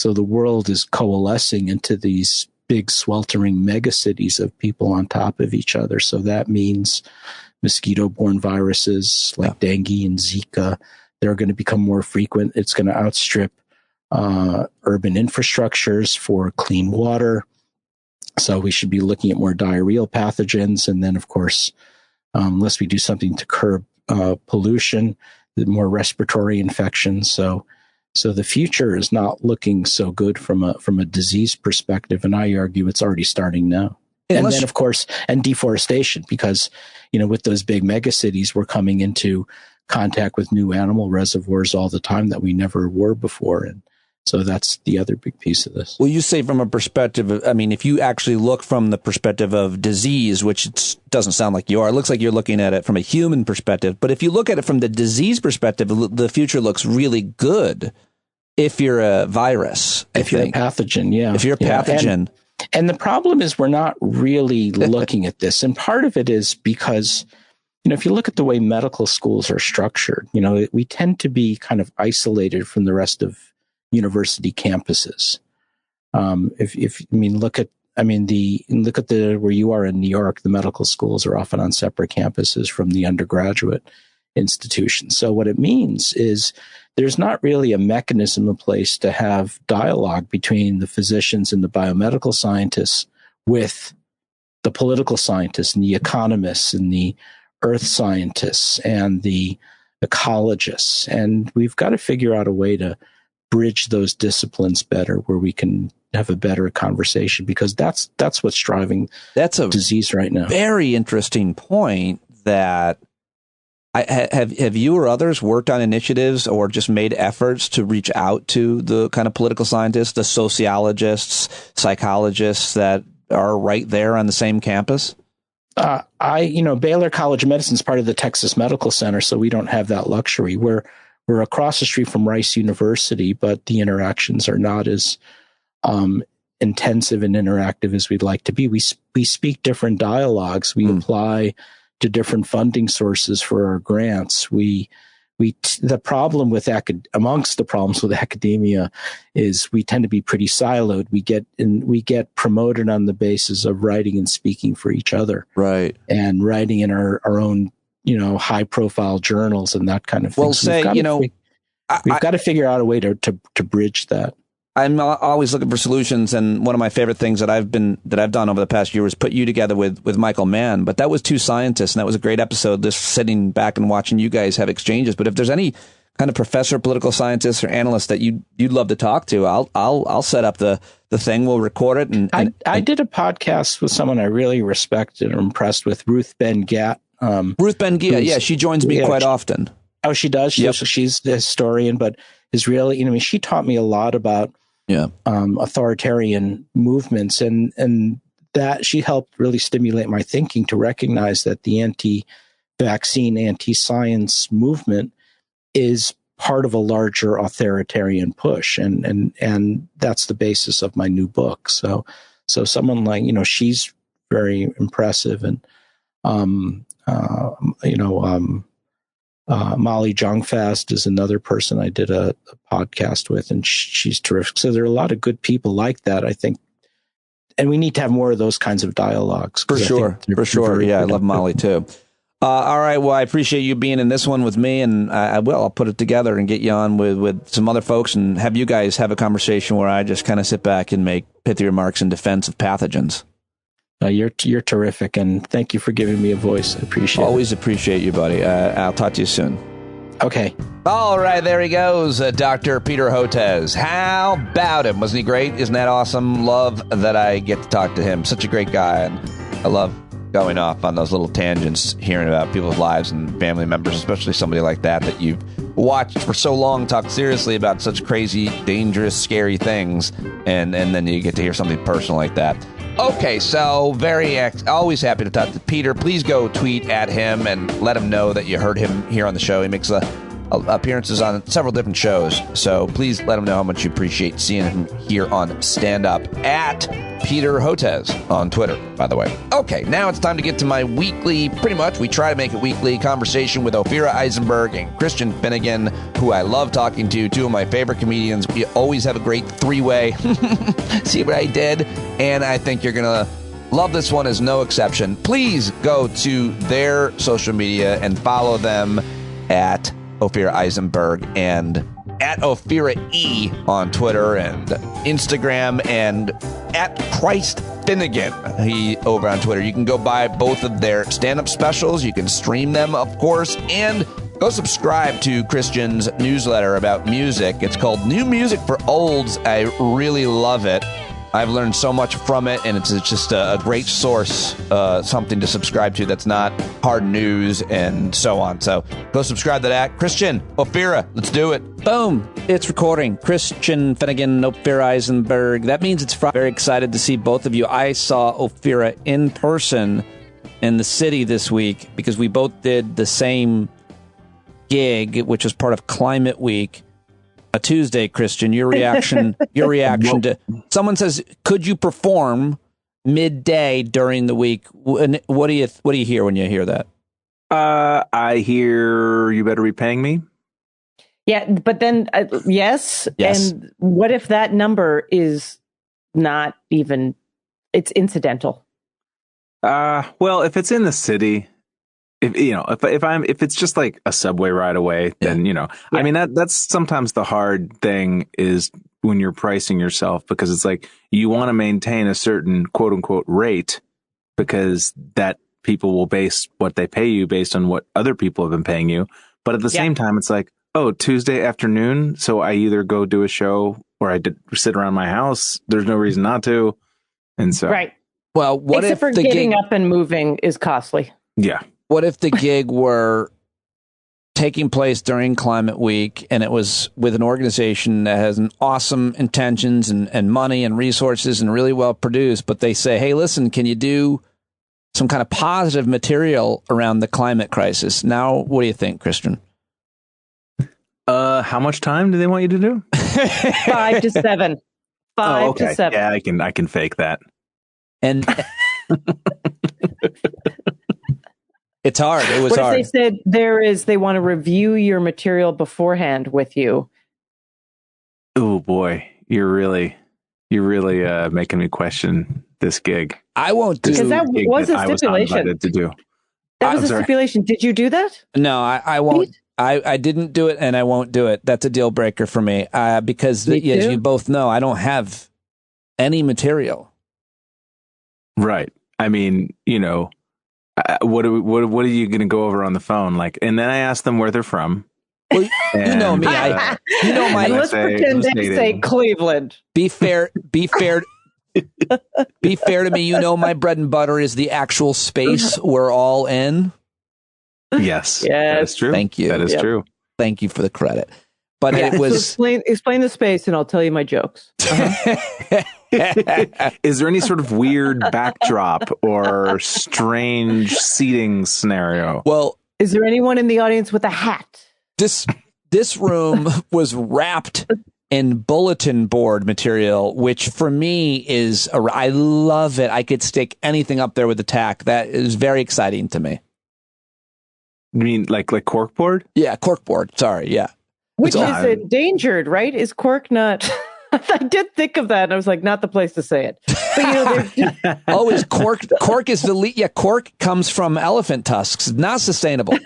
the world is coalescing into these big sweltering megacities of people on top of each other. So that means mosquito-borne viruses like dengue and Zika, they're going to become more frequent. It's going to outstrip urban infrastructures for clean water. So we should be looking at more diarrheal pathogens. And then, of course, unless we do something to curb pollution, more respiratory infections. So the future is not looking so good from a disease perspective, and I argue it's already starting now. And then, of course, and deforestation, because, with those big megacities, we're coming into contact with new animal reservoirs all the time that we never were before. And so that's the other big piece of this. Well, you say from a perspective of, if you actually look from the perspective of disease, which it doesn't sound like you are, it looks like you're looking at it from a human perspective. But if you look at it from the disease perspective, the future looks really good if you're a virus. If you're a pathogen, yeah. If you're a pathogen. And the problem is we're not really looking at this. And part of it is because, if you look at the way medical schools are structured, we tend to be kind of isolated from the rest of university campuses. Look at where you are in New York, the medical schools are often on separate campuses from the undergraduate institutions. So what it means is there's not really a mechanism in place to have dialogue between the physicians and the biomedical scientists with the political scientists and the economists and the earth scientists and the ecologists. And we've got to figure out a way to bridge those disciplines better, where we can have a better conversation, because that's what's driving disease right now. Very interesting point. That have you or others worked on initiatives or just made efforts to reach out to the kind of political scientists, the sociologists, psychologists that are right there on the same campus? Baylor College of Medicine is part of the Texas Medical Center, so we don't have that luxury. We're across the street from Rice University, but the interactions are not as intensive and interactive as we'd like to be. We speak different dialogues. We apply to different funding sources for our grants. Amongst the problems with academia is we tend to be pretty siloed. We get promoted on the basis of writing and speaking for each other. Right. And writing in our own, high profile journals and that kind of thing. Well, we've got to figure out a way to bridge that. I'm always looking for solutions, and one of my favorite things that I've done over the past year was put you together with Michael Mann. But that was two scientists, and that was a great episode. Just sitting back and watching you guys have exchanges. But if there's any kind of professor, political scientist, or analyst that you'd love to talk to, I'll set up the thing. We'll record it. And I did a podcast with someone I really respected and impressed with, Ruth Ben-Ghiat. Ruth Ben-Ghiat, yeah, she joins me quite often. Oh, she does. Yep. She's the historian, but is really, she taught me a lot about authoritarian movements, and that she helped really stimulate my thinking to recognize that the anti-vaccine, anti-science movement is part of a larger authoritarian push, and that's the basis of my new book. So someone like, she's very impressive, and Molly Jongfast is another person I did a podcast with, and she's terrific. So there are a lot of good people like that, I think. And we need to have more of those kinds of dialogues. For sure. Yeah, I love Molly too. All right. Well, I appreciate you being in this one with me, and I'll put it together and get you on with some other folks and have you guys have a conversation where I just kind of sit back and make pithy remarks in defense of pathogens. You're terrific, and thank you for giving me a voice. I appreciate it. Always appreciate you, buddy. I'll talk to you soon. Okay. All right, there he goes, Dr. Peter Hotez. How about him? Wasn't he great? Isn't that awesome? Love that I get to talk to him. Such a great guy, and I love going off on those little tangents, hearing about people's lives and family members, especially somebody like that you've watched for so long talk seriously about such crazy, dangerous, scary things, and then you get to hear something personal like that. Okay, so always happy to talk to Peter. Please go tweet at him and let him know that you heard him here on the show. He makes appearances on several different shows, so please let him know how much you appreciate seeing him here on Stand Up at Peter Hotez on Twitter, by the way. Okay, now it's time to get to my weekly, pretty much, we try to make it weekly, conversation with Ophira Eisenberg and Christian Finnegan, who I love talking to, two of my favorite comedians. We always have a great three-way. See what I did? And I think you're going to love this one as no exception. Please go to their social media and follow them at Ophira Eisenberg and at Ophira E on Twitter and Instagram, and at Christ Finnegan over on Twitter. You can go buy both of their stand-up specials. You can stream them, of course, and go subscribe to Christian's newsletter about music. It's called New Music for Olds. I really love it. I've learned so much from it, and it's just a great source, something to subscribe to that's not hard news and so on. So go subscribe to that. Christian, Ophira, let's do it. Boom. It's recording. Christian, Finnegan, Ophira, Eisenberg. That means it's Friday. Very excited to see both of you. I saw Ophira in person in the city this week because we both did the same gig, which was part of Climate Week. A Tuesday, Christian, your reaction to someone says, could you perform midday during the week? What do you hear when you hear that? I hear you better be paying me. Yeah, but then yes. And what if that number is not even, it's incidental? Well, if it's in the city, if it's just like a subway ride away, then, I mean, that's sometimes the hard thing is when you're pricing yourself, because it's like you want to maintain a certain quote unquote rate because that people will base what they pay you based on what other people have been paying you. But at the same time, it's like, oh, Tuesday afternoon. So I either go do a show or I sit around my house. There's no reason not to. And so, right. Well, what Except if for the getting gig, up and moving is costly? Yeah. What if the gig were taking place during Climate Week and it was with an organization that has an awesome intentions and money and resources and really well produced, but they say, hey, listen, can you do some kind of positive material around the climate crisis? Now, what do you think, Christian? How much time do they want you to do? 5 to 7. 5 to 7. Yeah, I can fake that. And it's hard. It was hard. What if they said they want to review your material beforehand with you? Oh boy, you're really making me question this gig. I won't do because that was a stipulation. To do. That was a stipulation. Did you do that? No, I won't. I didn't do it, and I won't do it. That's a deal breaker for me because, as you both know, I don't have any material. Right. I mean, what are you going to go over on the phone? Like, and then I ask them where they're from. Well, you know me. Let's pretend they say Cleveland. Be fair. Be fair to me. My bread and butter is the actual space we're all in. Yes, that is true. Thank you. That is true. Thank you for the credit. But it was so explain the space, and I'll tell you my jokes. Is there any sort of weird backdrop or strange seating scenario? Well, is there anyone in the audience with a hat? This room was wrapped in bulletin board material, which for me is I love it. I could stick anything up there with the tack. That is very exciting to me. You mean like corkboard? Yeah, corkboard. Sorry, yeah. Which is endangered, right? Is cork not? I did think of that, and I was like, not the place to say it. But is cork? Cork is cork comes from elephant tusks. Not sustainable.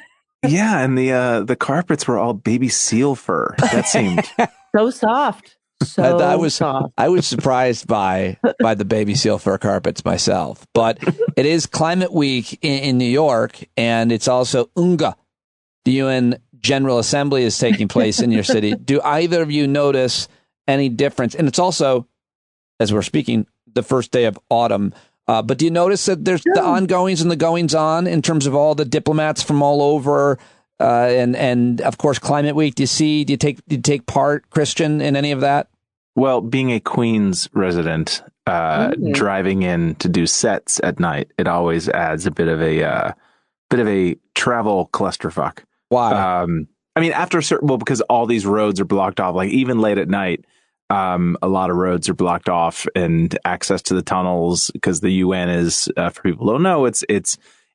Yeah, and the carpets were all baby seal fur. That seemed so soft. Soft. I was surprised by the baby seal fur carpets myself. But it is Climate Week in New York, and it's also UNGA. The UN General Assembly is taking place in your city. Do either of you notice any difference? And it's also, as we're speaking, the first day of autumn. But do you notice that there's the ongoings and the goings on in terms of all the diplomats from all over, and of course Climate Week? Do you take part, Christian, in any of that? Well, being a Queens resident, driving in to do sets at night, it always adds a bit of a travel clusterfuck. Why? I mean, after a certain, because all these roads are blocked off, like even late at night, a lot of roads are blocked off and access to the tunnels, because the UN is, for people who don't know, it's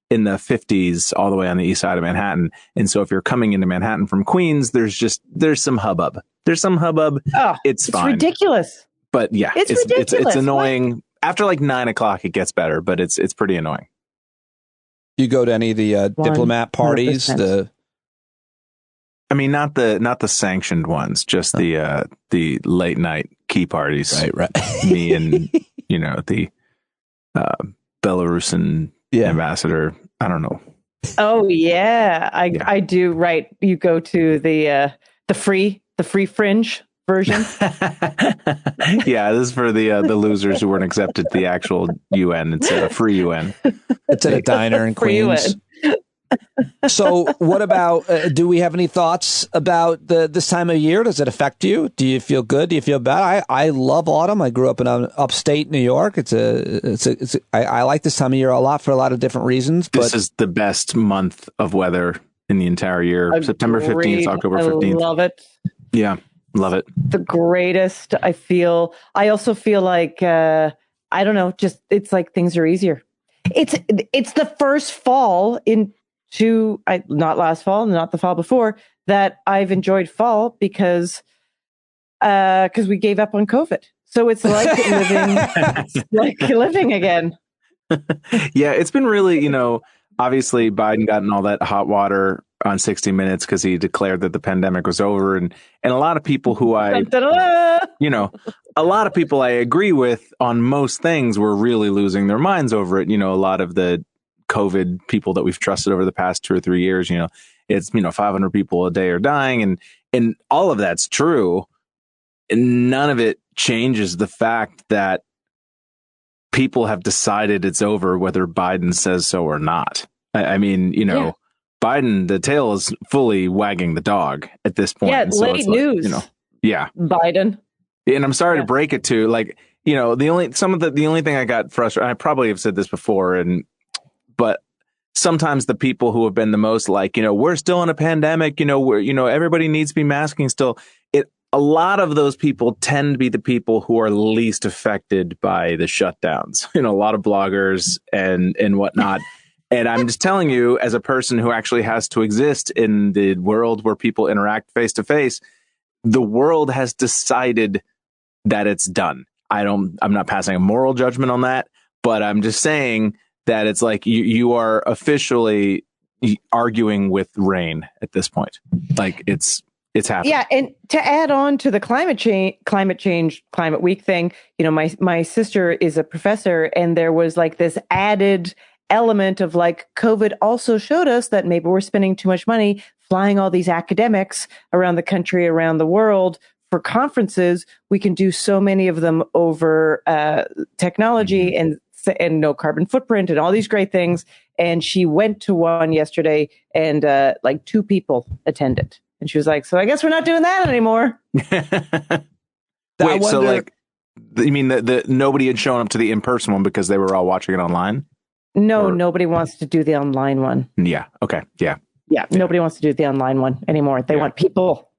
in the 50s all the way on the east side of Manhattan. And so if you're coming into Manhattan from Queens, there's some hubbub. Oh, it's fine. Ridiculous. But yeah, it's ridiculous. It's annoying. What? After like 9 o'clock, it gets better, but it's pretty annoying. You go to any of the diplomat parties? I mean, not the sanctioned ones, just the late night key parties. Right. Me and the Belarusian ambassador. I don't know. Oh yeah, I do. Right, you go to the free fringe version. Yeah, this is for the losers who weren't accepted to the actual UN. It's a free UN. It's at a diner in Queens. So what about, do we have any thoughts about this time of year? Does it affect you? Do you feel good? Do you feel bad? I love autumn. I grew up in upstate New York. I like this time of year a lot for a lot of different reasons. But this is the best month of weather in the entire year. Agreed. September 15th, October 15th. I love it. Yeah, love it. The greatest. I also feel like, I don't know, just, it's like things are easier. It's the first fall not last fall, not the fall before, that I've enjoyed fall because we gave up on COVID. So it's like living again. Yeah, it's been really, obviously Biden got in all that hot water on 60 Minutes because he declared that the pandemic was over. And a lot of people who a lot of people I agree with on most things were really losing their minds over it. A lot of the COVID people that we've trusted over the past 2 or 3 years, it's, 500 people a day are dying, and all of that's true. And none of it changes the fact that people have decided it's over, whether Biden says so or not. I mean, Biden, the tail is fully wagging the dog at this point. Yeah, so late news. Yeah. Biden. And I'm sorry to break it to the only thing I got frustrated, I probably have said this before, but sometimes the people who have been the most we're still in a pandemic, everybody needs to be masking still. A lot of those people tend to be the people who are least affected by the shutdowns, a lot of bloggers and whatnot. And I'm just telling you, as a person who actually has to exist in the world where people interact face to face, the world has decided that it's done. I'm not passing a moral judgment on that, but I'm just saying that it's like you are officially arguing with rain at this point. Like it's happening. Yeah, and to add on to the climate week thing, my sister is a professor, and there was like this added element of like COVID also showed us that maybe we're spending too much money flying all these academics around the country, around the world for conferences. We can do so many of them over technology and no carbon footprint and all these great things. And she went to one yesterday, and like 2 people attended. And she was like, so I guess we're not doing that anymore. Wait, so like, you mean that nobody had shown up to the in-person one because they were all watching it online? No, nobody wants to do the online one. Yeah. Okay. Yeah. Yeah. Nobody wants to do the online one anymore. They want people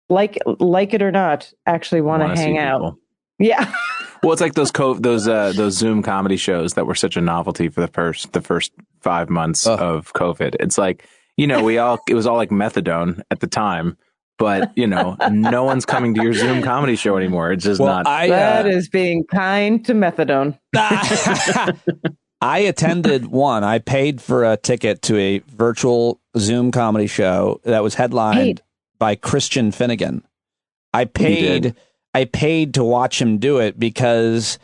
like it or not, actually want to hang out. People. Yeah. Well, it's like those Zoom comedy shows that were such a novelty for the first 5 months of COVID. It's like, it was all like methadone at the time, but no one's coming to your Zoom comedy show anymore. It's just not. That is being kind to methadone. I attended one. I paid for a ticket to a virtual Zoom comedy show that was headlined by Christian Finnegan. I paid to watch him do it because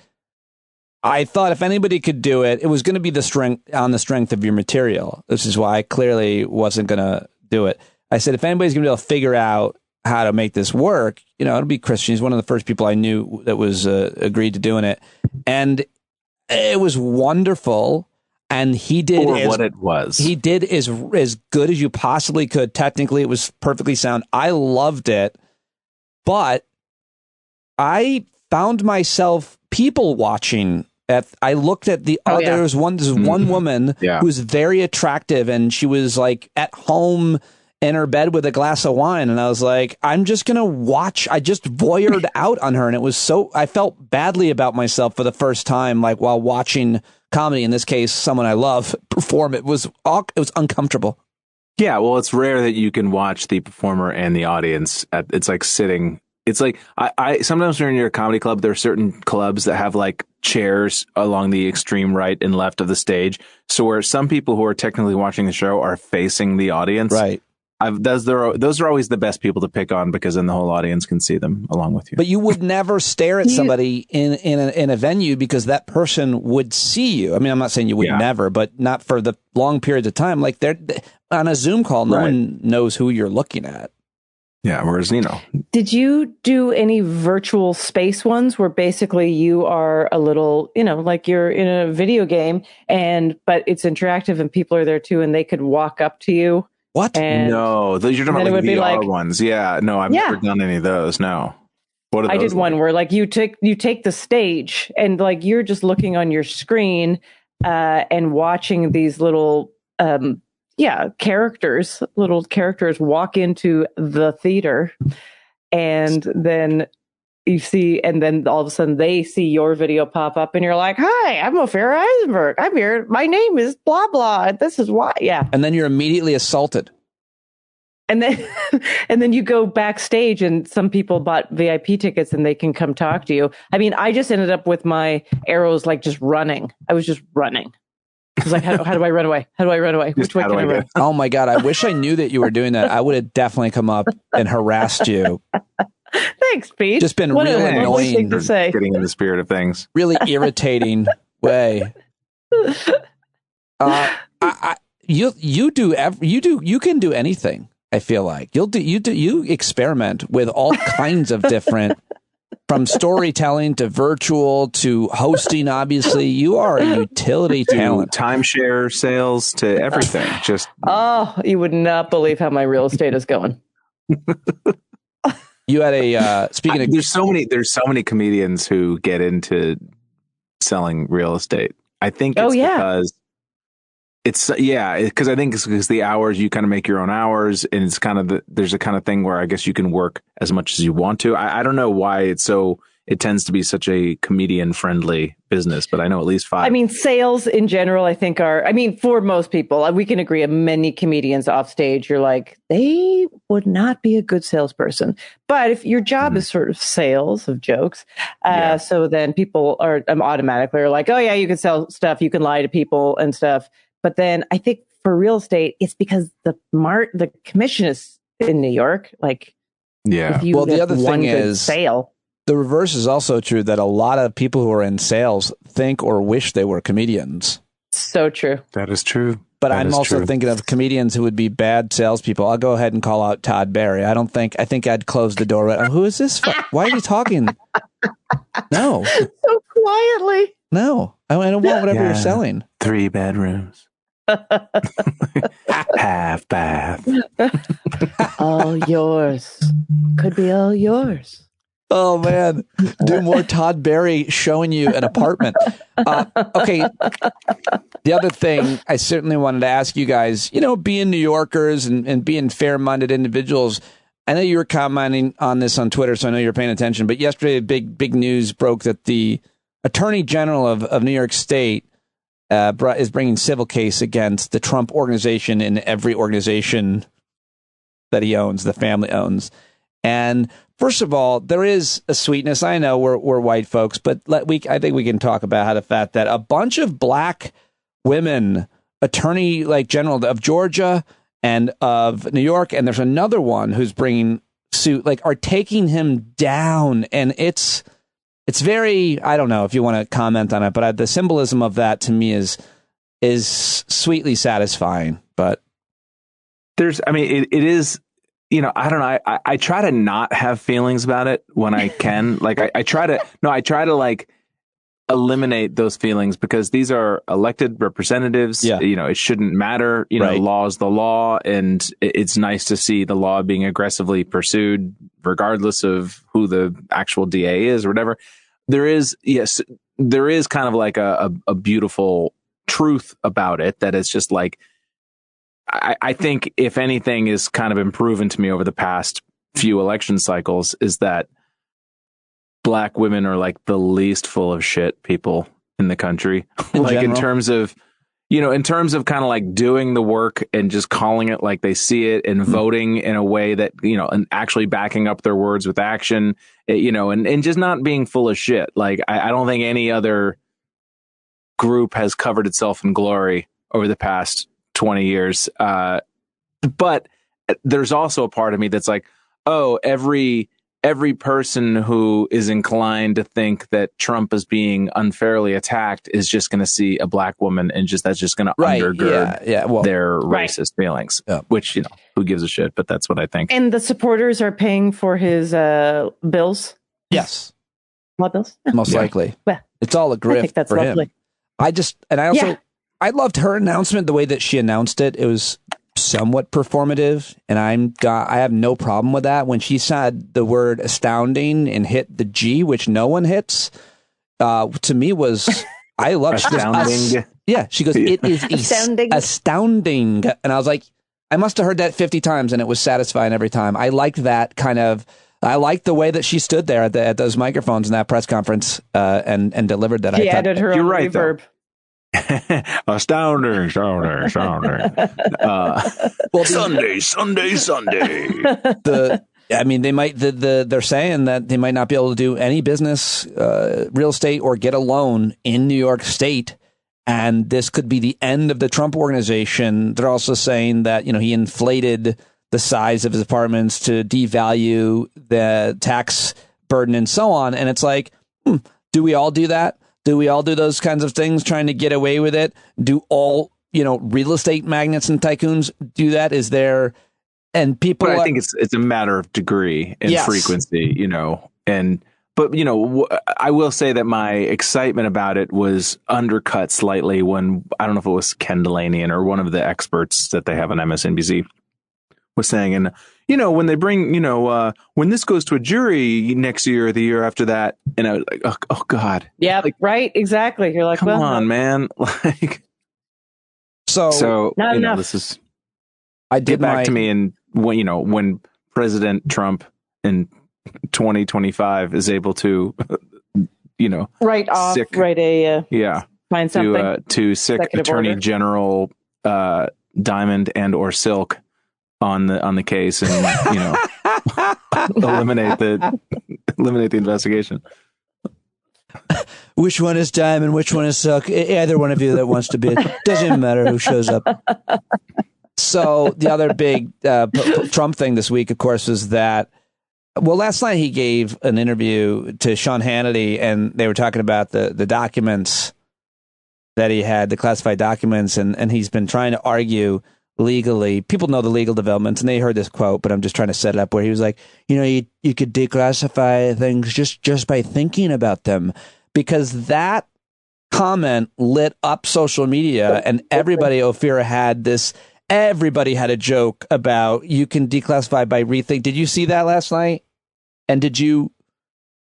I thought if anybody could do it, it was going to be the strength of your material. This is why I clearly wasn't going to do it. I said, if anybody's going to be able to figure out how to make this work, it'll be Christian. He's one of the first people I knew that was agreed to doing it. And it was wonderful. And he did what it was. He did as good as you possibly could. Technically, it was perfectly sound. I loved it. But I found myself people watching. I looked at the other. Yeah. There's one woman who was very attractive, and she was like at home in her bed with a glass of wine, and I was like, I'm just gonna watch. I just voyeured out on her, and it was I felt badly about myself for the first time, like while watching comedy. In this case, someone I love perform. It was uncomfortable. Yeah, well, it's rare that you can watch the performer and the audience. It's like sitting. It's like I sometimes when you're in a comedy club, there are certain clubs that have like chairs along the extreme right and left of the stage. So where some people who are technically watching the show are facing the audience. Right. those are always the best people to pick on because then the whole audience can see them along with you. But you would never stare at somebody in a venue because that person would see you. I mean, I'm not saying you would never, but not for the long periods of time. Like they're on a Zoom call, no one knows who you're looking at. Yeah, whereas, Did you do any virtual space ones where basically you are a little, like you're in a video game but it's interactive and people are there too and they could walk up to you? What? No, those you're talking about like VR ones. Yeah, no, I've never done any of those. No. What are those? I did one where like you take the stage and like you're just looking on your screen and watching these little little characters walk into the theater, and then you see, and then all of a sudden they see your video pop up and you're like, hi, I'm Ophira Eisenberg. I'm here. My name is blah, blah. This is why. Yeah. And then you're immediately assaulted. And then you go backstage and some people bought VIP tickets and they can come talk to you. I mean, I just ended up with my arrows, like just running. I was just running. I was like, how do I run away? How do I run away? Which way can I run? Oh my God. I wish I knew that you were doing that. I would have definitely come up and harassed you. Thanks, Pete. Just been real annoying to say. Getting in the spirit of things. Really irritating way. You can do anything. I feel like you experiment with all kinds of different, from storytelling to virtual to hosting. Obviously, you are a utility talent. Timeshare sales to everything. Just you would not believe how my real estate is going. You had a speaking of there's so many comedians who get into selling real estate. I think it's because because I think it's because the hours, you kind of make your own hours, and it's kind of there's a kind of thing where I guess you can work as much as you want to. I don't know why it tends to be such a comedian friendly business, but I know at least 5. I mean, sales in general, I think for most people, we can agree, many comedians off stage, you're like, they would not be a good salesperson. But if your job is sort of sales of jokes, so then people are automatically are like, oh yeah, you can sell stuff, you can lie to people and stuff. But then I think for real estate, it's because the commission is in New York. Like, if you the other thing is sale. The reverse is also true, that a lot of people who are in sales think or wish they were comedians. So true. That is true. But I'm also thinking of comedians who would be bad salespeople. I'll go ahead and call out Todd Barry. I think I'd close the door. Who is this? Why are you talking? No. So quietly. No. I don't want whatever you're selling. 3 bedrooms. Half bath. All yours. Could be all yours. Oh, man. Do more Todd Barry showing you an apartment. Okay. The other thing I certainly wanted to ask you guys, being New Yorkers and being fair-minded individuals, I know you were commenting on this on Twitter, so I know you're paying attention. But yesterday, big news broke that the Attorney General of New York State is bringing civil case against the Trump organization and every organization that he owns, the family owns. And first of all, there is a sweetness. I know we're white folks, but I think we can talk about how the fact that a bunch of black women, Attorney General of Georgia and of New York, and there's another one who's bringing suit, are taking him down, and it's very, I don't know if you want to comment on it, but the symbolism of that to me is sweetly satisfying. But it is. I don't know. I try to not have feelings about it when I can. I try to eliminate those feelings because these are elected representatives. Yeah. It shouldn't matter. Right. Law is the law, and it's nice to see the law being aggressively pursued, regardless of who the actual DA is or whatever. There is kind of a beautiful truth about it that it's just I think if anything is kind of proven to me over the past few election cycles is that black women are the least full of shit people in the country. In terms of kind of doing the work and just calling it like they see it and voting in a way that, and actually backing up their words with action, and just not being full of shit. I don't think any other group has covered itself in glory over the past 20 years. But there's also a part of me that's like, oh, every person who is inclined to think that Trump is being unfairly attacked is just going to see a black woman and that's just going to undergird their racist feelings, which, who gives a shit? But that's what I think. And the supporters are paying for his bills. Yes. What bills? Most likely. Well, it's all a grift I think that's for lovely. him. I loved her announcement, the way that she announced it. It was somewhat performative, and I have no problem with that. When she said the word astounding and hit the G, which no one hits, to me was, I love astounding. She goes, it is astounding. And I was like, I must have heard that 50 times, and it was satisfying every time. I liked that I liked the way that she stood there at those microphones in that press conference and delivered that. She added her own reverb. Astounding. Sunday. They're saying that they might not be able to do any business, real estate, or get a loan in New York State. And this could be the end of the Trump organization. They're also saying that, he inflated the size of his apartments to devalue the tax burden and so on. And it's like, do we all do that? Do we all do those kinds of things trying to get away with it? Do all, real estate magnates and tycoons do that? Is there, and people... But I think it's a matter of degree and frequency, but I will say that my excitement about it was undercut slightly when, I don't know if it was Ken Delanian or one of the experts that they have on MSNBC was saying, and when they bring, when this goes to a jury next year or the year after that, and I was like, oh God. Yeah, right. Exactly. You're like, come on, man. Like, so not enough. This is, I did get back to me. And when President Trump in 2025 is able to, find something to sick Attorney order. General, Diamond and or Silk on the case, and eliminate the investigation. Which one is Diamond? Which one is Silk? Either one of you that wants to bid. Doesn't even matter who shows up. So the other big Trump thing this week, of course, is that, last night he gave an interview to Sean Hannity, and they were talking about the documents that he had, the classified documents, and he's been trying to argue legally. People know the legal developments, and they heard this quote, but I'm just trying to set it up where he was like, you could declassify things just by thinking about them, because that comment lit up social media, and Ophira had everybody had a joke about you can declassify by rethink. Did you see that last night? And did you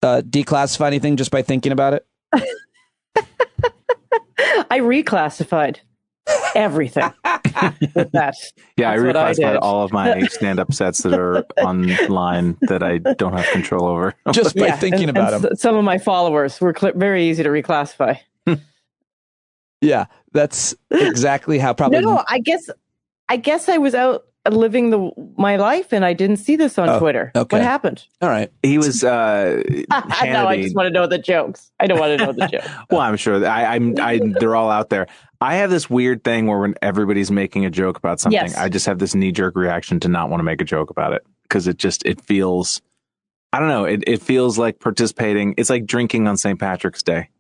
declassify anything just by thinking about it? I reclassified everything with that. Yeah, I reclassified all of my stand-up sets that are online that I don't have control over. Just by thinking about them. Some of my followers were very easy to reclassify. Yeah, that's exactly how probably... No, I guess I was out living my life and I didn't see this on Twitter. Okay. What happened? All right. He was... No, I just want to know the jokes. I don't want to know the jokes. Well, I'm sure they're all out there. I have this weird thing where when everybody's making a joke about something, I just have this knee-jerk reaction to not want to make a joke about it, because it feels, I don't know, it feels like participating. It's like drinking on St. Patrick's Day.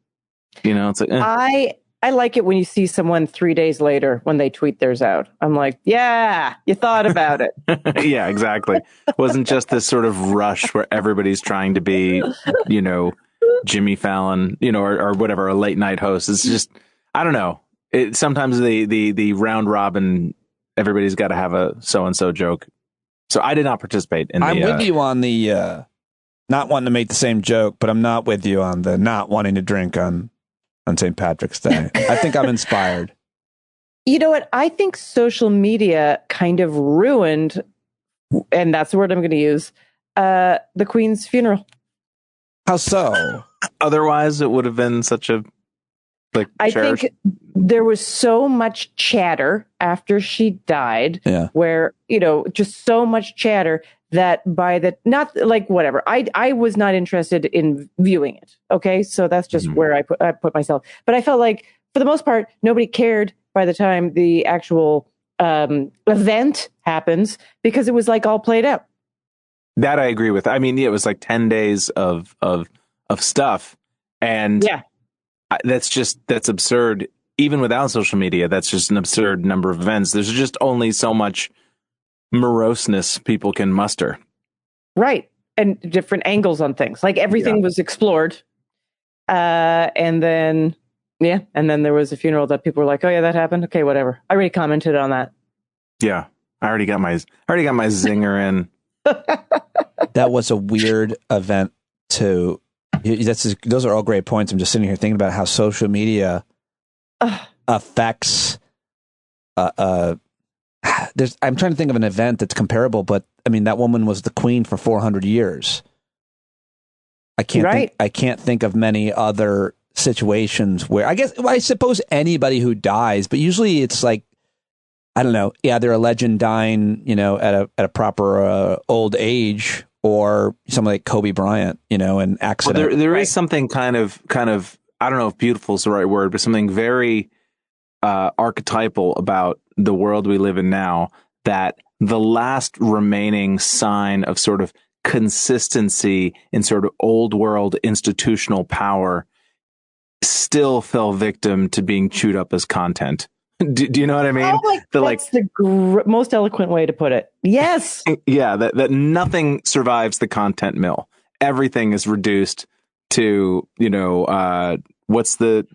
It's like, I like it when you see someone 3 days later when they tweet theirs out. I'm like, yeah, you thought about it. Yeah, exactly. It wasn't just this sort of rush where everybody's trying to be, Jimmy Fallon, or whatever, a late night host. It's just, I don't know. Sometimes the round robin, everybody's got to have a so-and-so joke. So I did not participate in I'm with you on the not wanting to make the same joke, but I'm not with you on the not wanting to drink on St. Patrick's Day. I think I'm inspired. You know what? I think social media kind of ruined, and that's the word I'm going to use, the Queen's funeral. How so? Otherwise, it would have been such a... I think there was so much chatter after she died, where, just so much chatter that whatever. I was not interested in viewing it. Okay. So that's just where I put myself. But I felt like for the most part, nobody cared by the time the actual event happens because it was like all played out. That I agree with. I mean, yeah, it was like 10 days of stuff. And that's absurd. Even without social media, that's just an absurd number of events. There's just only so much moroseness people can muster. Right. And different angles on things. Like everything was explored. And then there was a funeral that people were like, oh yeah, that happened. Okay, whatever. I already commented on that. Yeah. I already got my zinger in. That was a weird event too. Those are all great points. I'm just sitting here thinking about how social media affects. I'm trying to think of an event that's comparable, but I mean that woman was the queen for 400 years. I can't think of many other situations where I suppose anybody who dies, but usually it's like, I don't know, either a legend dying, at a proper old age, or someone like Kobe Bryant, an accident. Well, there is something kind of, I don't know if beautiful is the right word, but something very archetypal about the world we live in now, that the last remaining sign of sort of consistency in sort of old world institutional power still fell victim to being chewed up as content. Do you know what I mean? That's the most eloquent way to put it. Yes. Yeah. That nothing survives the content mill. Everything is reduced to, what's the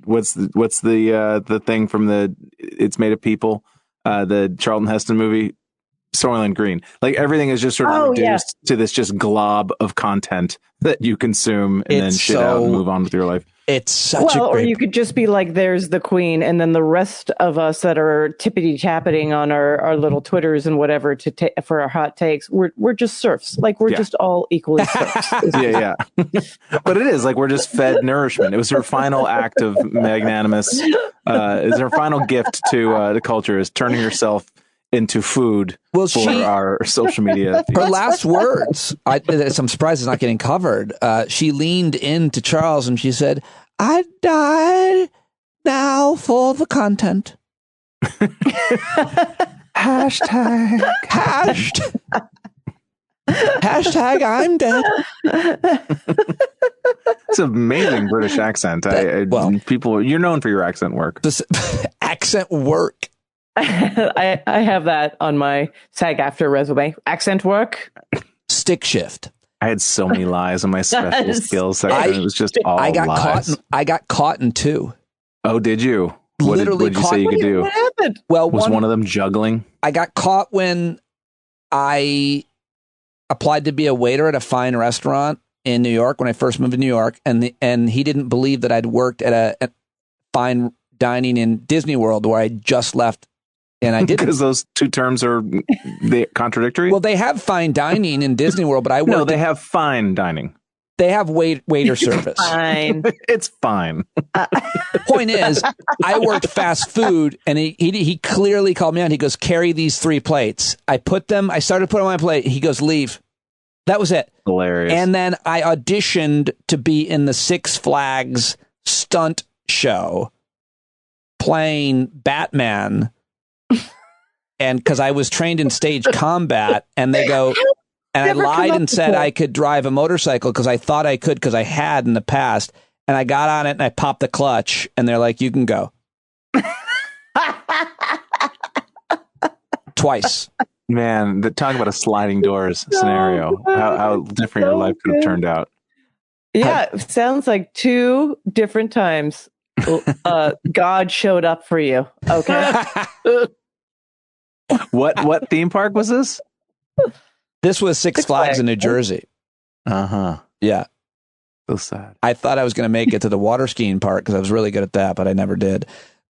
thing from the It's Made of People, the Charlton Heston movie, Soylent Green. Like everything is just sort of reduced to this just glob of content that you consume and then shit out and move on with your life. It's such a great... Or you could just be like, there's the queen, and then the rest of us that are tippity-tapping on our little Twitters and whatever for our hot takes, we're just serfs. Like, we're just all equally serfs. Yeah. But it is, like, we're just fed nourishment. It was her final act of magnanimous, is her final gift to the culture, is turning herself into food for our social media feeds. Her last words, I'm surprised it's not getting covered. She leaned into Charles and she said, I died now for the content. Hashtag I'm dead. It's an amazing British accent. You're known for your accent work. Accent work. I have that on my SAG-AFTRA resume. Accent work. Stick shift. I had so many lies on my special skills section. It was just all lies. I got caught in two. Oh, did you? What did you say you could do? What happened? Well, was one of them juggling? I got caught when I applied to be a waiter at a fine restaurant in New York when I first moved to New York, and he didn't believe that I'd worked at a fine dining in Disney World where I just left. And I didn't. Because those two terms are contradictory? Well, they have fine dining in Disney World, but they have fine dining. They have waiter service. Fine. It's fine. Point is, I worked fast food, and he clearly called me out. He goes, carry these 3 plates. I started putting on my plate. He goes, leave. That was it. Hilarious. And then I auditioned to be in the Six Flags stunt show playing Batman. And because I was trained in stage combat, and they go, and I lied and said I could drive a motorcycle because I thought I could because I had in the past. And I got on it and I popped the clutch, and they're like, you can go. Twice. Man, talk about a sliding doors scenario. How different your life could have turned out. Yeah, sounds like 2 different times God showed up for you. Okay. What theme park was this? This was Six Flags in New Jersey. Uh-huh. Yeah. So sad. I thought I was going to make it to the water skiing part because I was really good at that, but I never did.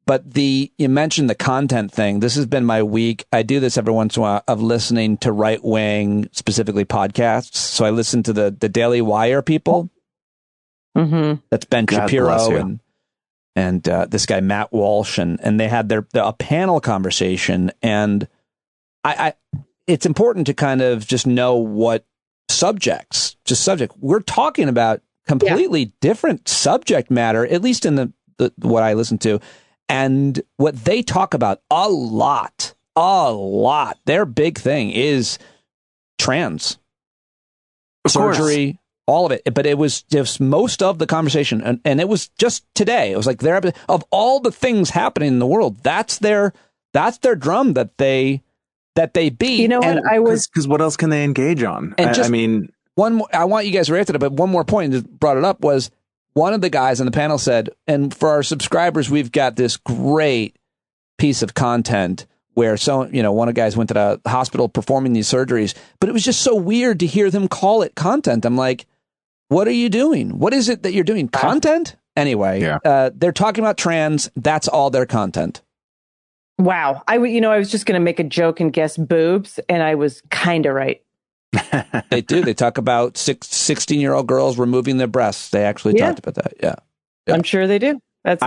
But you mentioned the content thing. This has been my week. I do this every once in a while of listening to right-wing, specifically podcasts. So I listen to the Daily Wire people. Mm-hmm. That's Ben God Shapiro and this guy Matt Walsh, and they had a panel conversation, and I it's important to kind of just know what subject we're talking about. Completely different subject matter, at least in the what I listen to, and what they talk about a lot a lot. Their big thing is trans surgery, all of it. But it was just most of the conversation. And it was just today. It was like of all the things happening in the world, that's their drum that they beat. You know what? Because what else can they engage on? And I mean, one more, I want you guys to react to it, but one more point, and just brought it up, was one of the guys on the panel said, and for our subscribers, we've got this great piece of content where one of the guys went to the hospital performing these surgeries, but it was just so weird to hear them call it content. I'm like, what are you doing? What is it that you're doing? Content? Anyway, they're talking about trans. That's all their content. Wow. I was just going to make a joke and guess boobs, and I was kind of right. They do. They talk about 16-year-old girls removing their breasts. They actually talked about that. Yeah. I'm sure they do. That's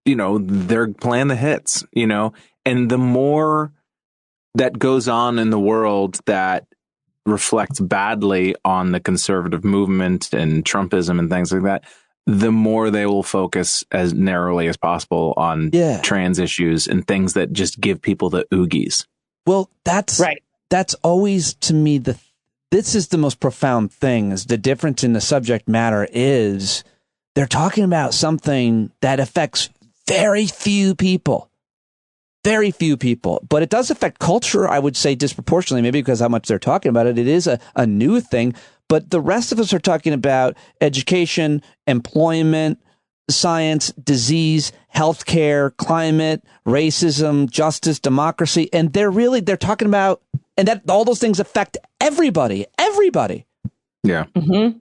they're playing the hits, and the more that goes on in the world that reflects badly on the conservative movement and Trumpism and things like that, the more they will focus as narrowly as possible on trans issues and things that just give people the oogies. Well, that's right. That's always, to me, this is the most profound thing, is the difference in the subject matter is they're talking about something that affects very few people, but it does affect culture, I would say, disproportionately, maybe because how much they're talking about it. It is a new thing, but the rest of us are talking about education, employment, science, disease, healthcare, climate, racism, justice, democracy, and they're talking about, and that all those things affect everybody. Yeah. Mm-hmm.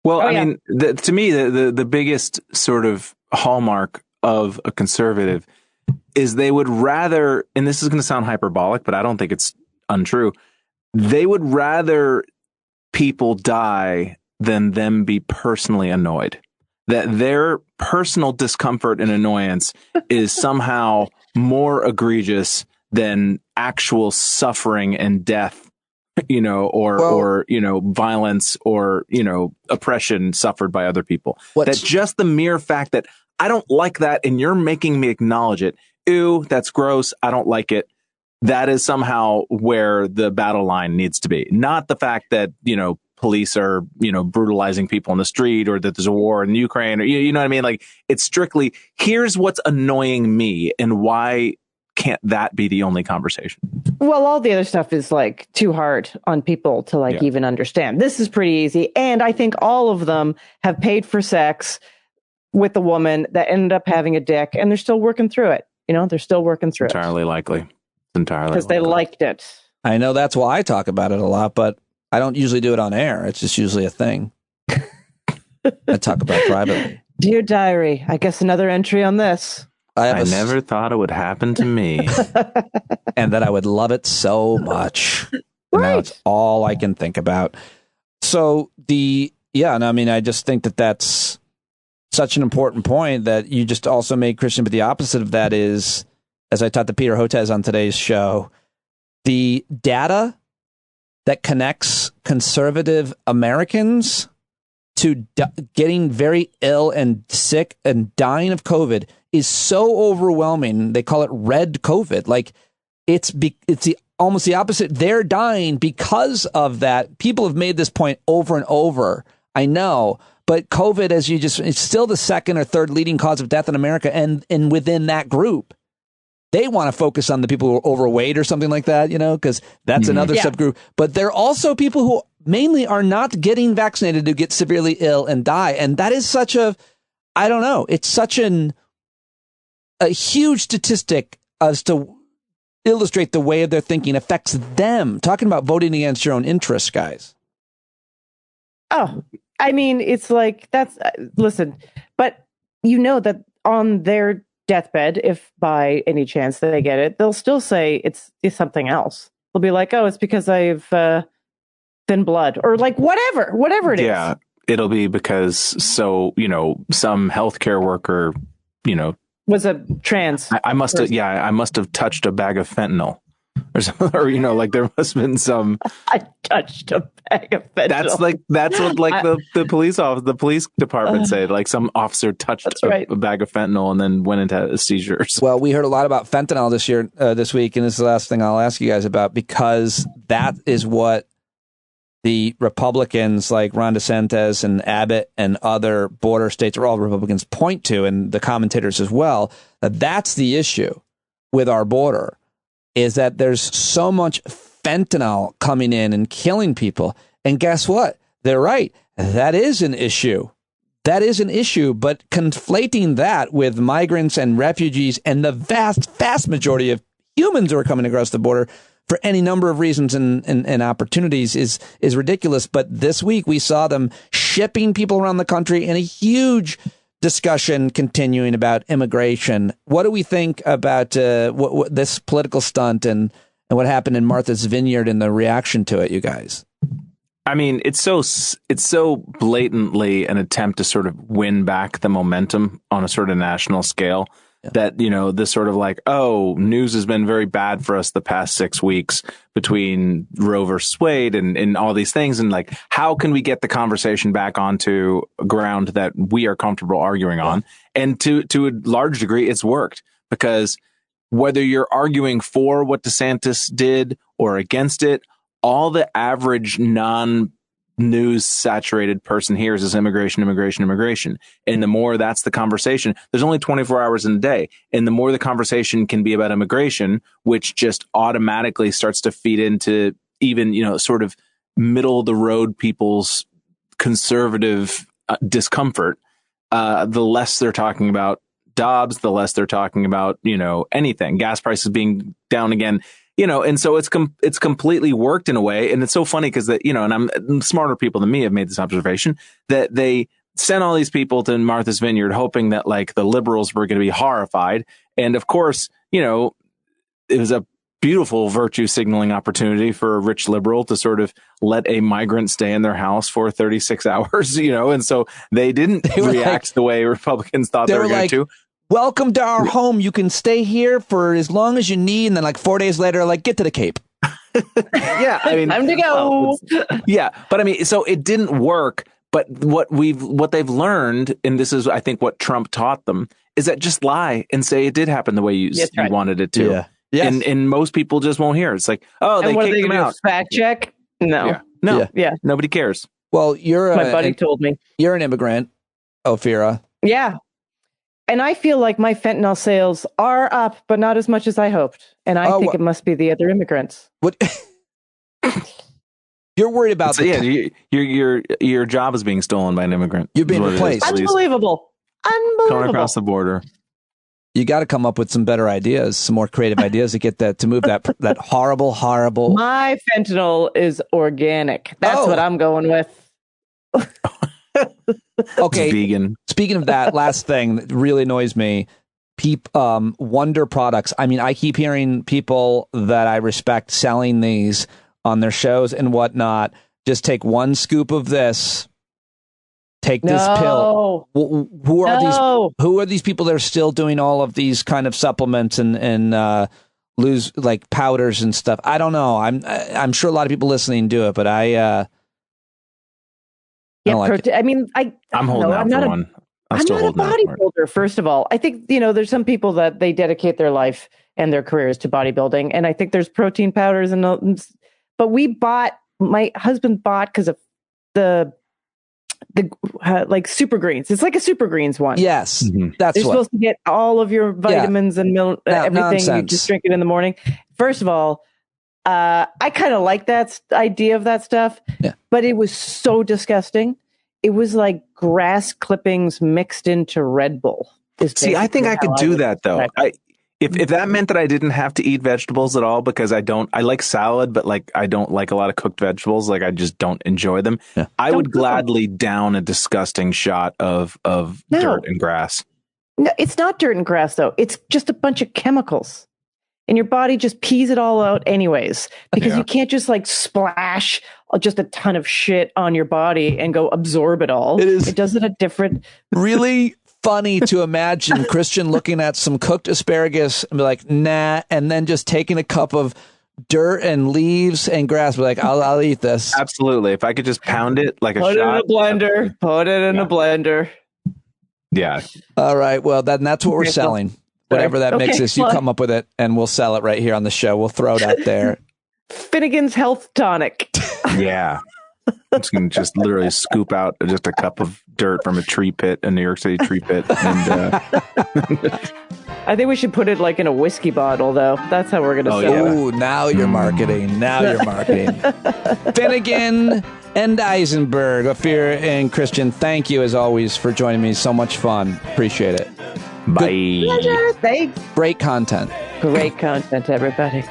Well, I mean, to me, the biggest sort of hallmark of a conservative is they would rather, and this is going to sound hyperbolic, but I don't think it's untrue, they would rather people die than them be personally annoyed. That their personal discomfort and annoyance is somehow more egregious than actual suffering and death, or violence or, oppression suffered by other people. That just the mere fact that I don't like that and you're making me acknowledge it. Ew, that's gross. I don't like it. That is somehow where the battle line needs to be. Not the fact that, police are, brutalizing people in the street, or that there's a war in Ukraine, or, you know what I mean? Like, it's strictly, here's what's annoying me and why can't that be the only conversation? Well, all the other stuff is like too hard on people to even understand. This is pretty easy. And I think all of them have paid for sex with a woman that ended up having a dick, and they're still working through it. They're still working through it. Entirely likely. Because they liked it. I know that's why I talk about it a lot, but I don't usually do it on air. It's just usually a thing I talk about privately. Dear diary, I guess another entry on this. I never thought it would happen to me. And that I would love it so much. Right. Now it's all I can think about. So I just think that that's such an important point that you just also made, Christian, but the opposite of that is, as I talked to Peter Hotez on today's show, the data that connects conservative Americans to getting very ill and sick and dying of COVID is so overwhelming. They call it red COVID. Like it's almost the opposite. They're dying because of that. People have made this point over and over. I know, but COVID, it's still the second or third leading cause of death in America. And within that group, they want to focus on the people who are overweight or something like that, because that's another subgroup. But they're also people who mainly are not getting vaccinated who get severely ill and die. And that is it's such a huge statistic as to illustrate the way of their thinking affects them. Talking about voting against your own interests, guys. Oh, I mean, it's like listen, but that on their deathbed, if by any chance they get it, they'll still say it's something else. They'll be like, oh, it's because I've thin blood, or like whatever it is. Yeah, it'll be because some healthcare worker, was a trans. I must have touched a bag of fentanyl. or something, or like there must have been some. I touched a bag of fentanyl. That's what the police department said. Like some officer touched a bag of fentanyl and then went into seizures. Well, we heard a lot about fentanyl this week, and this is the last thing I'll ask you guys about, because that is what the Republicans like Ron DeSantis and Abbott and other border states, or all Republicans, point to, and the commentators as well, that's the issue with our border, is that there's so much fentanyl coming in and killing people. And guess what? They're right. That is an issue. That is an issue. But conflating that with migrants and refugees and the vast, vast majority of humans who are coming across the border for any number of reasons and opportunities is ridiculous. But this week we saw them shipping people around the country in a huge discussion continuing about immigration. What do we think about what this political stunt and what happened in Martha's Vineyard and the reaction to it, you guys? I mean, it's so blatantly an attempt to sort of win back the momentum on a sort of national scale. That, this sort of like, oh, news has been very bad for us the past 6 weeks between Roe versus Wade and all these things. And like, how can we get the conversation back onto ground that we are comfortable arguing on? And to a large degree, it's worked, because whether you're arguing for what DeSantis did or against it, all the average non-news saturated person hears is immigration, immigration, immigration. And the more that's the conversation, there's only 24 hours in a day. And the more the conversation can be about immigration, which just automatically starts to feed into even, sort of middle of the road people's conservative discomfort, the less they're talking about Dobbs, the less they're talking about, anything, gas prices being down again. And so it's completely worked in a way. And it's so funny because and smarter people than me have made this observation that they sent all these people to Martha's Vineyard hoping that like the liberals were going to be horrified. And of course, it was a beautiful virtue signaling opportunity for a rich liberal to sort of let a migrant stay in their house for 36 hours, and so they didn't react the way Republicans thought they were going to. Welcome to our home. You can stay here for as long as you need. And then like 4 days later, like, get to the Cape. Yeah. I mean, time to go. Yeah. But I mean, so it didn't work. But what they've learned, and this is, I think, what Trump taught them, is that just lie and say it did happen the way you wanted it to. Yeah. Yes. And most people just won't hear it. It's like, oh, they kicked them out. Fact check? No. Yeah. No. Yeah. Nobody cares. Well, my buddy told me. You're an immigrant, Ophira. Yeah. And I feel like my fentanyl sales are up, but not as much as I hoped. And I think it must be the other immigrants. What? You're worried about your job is being stolen by an immigrant. You're being replaced. Unbelievable. Coming across the border. You got to come up with some better ideas, some more creative ideas to move that horrible. My fentanyl is organic. That's what I'm going with. Okay. It's vegan. Speaking of that, last thing that really annoys me, Wonder products. I mean, I keep hearing people that I respect selling these on their shows and whatnot. Just take one scoop of this. Take this pill. Who are these people that are still doing all of these kind of supplements and lose like powders and stuff? I don't know. I'm sure a lot of people listening do it, but I I'm holding out for one. I'm not a bodybuilder, first of all. I think, there's some people that they dedicate their life and their careers to bodybuilding. And I think there's protein powders but my husband bought because of the like super greens. It's like a super greens one. Yes. Mm-hmm. You're supposed to get all of your vitamins and milk, everything. Nonsense. You just drink it in the morning. First of all, I kind of like that idea of that stuff, but it was so disgusting. It was like grass clippings mixed into Red Bull. See, I think I could do that though. If that meant that I didn't have to eat vegetables at all, because I like salad, but like I don't like a lot of cooked vegetables. Like I just don't enjoy them. Yeah. I would gladly down a disgusting shot of dirt and grass. No, it's not dirt and grass though. It's just a bunch of chemicals. And your body just pees it all out anyways, because you can't just like splash just a ton of shit on your body and go absorb it all. It does it a different. Really funny to imagine Christian looking at some cooked asparagus and be like, nah, and then just taking a cup of dirt and leaves and grass. Be like, I'll eat this. Absolutely. If I could just pound it like a shot. Put it in a blender. Put it in a blender. Yeah. All right. Well, that's what we're selling. Whatever that mix is, you come up with it, and we'll sell it right here on the show. We'll throw it out there. Finnegan's Health Tonic. Yeah. I'm just going to just literally scoop out just a cup of dirt from a tree pit, a New York City tree pit. And I think we should put it like in a whiskey bottle, though. That's how we're going to sell it. Oh, now you're marketing. Now you're marketing. Finnegan and Eisenberg, Ophira and Christian, thank you as always for joining me. So much fun. Appreciate it. bye. Pleasure. Thanks. Great content. Great content, everybody.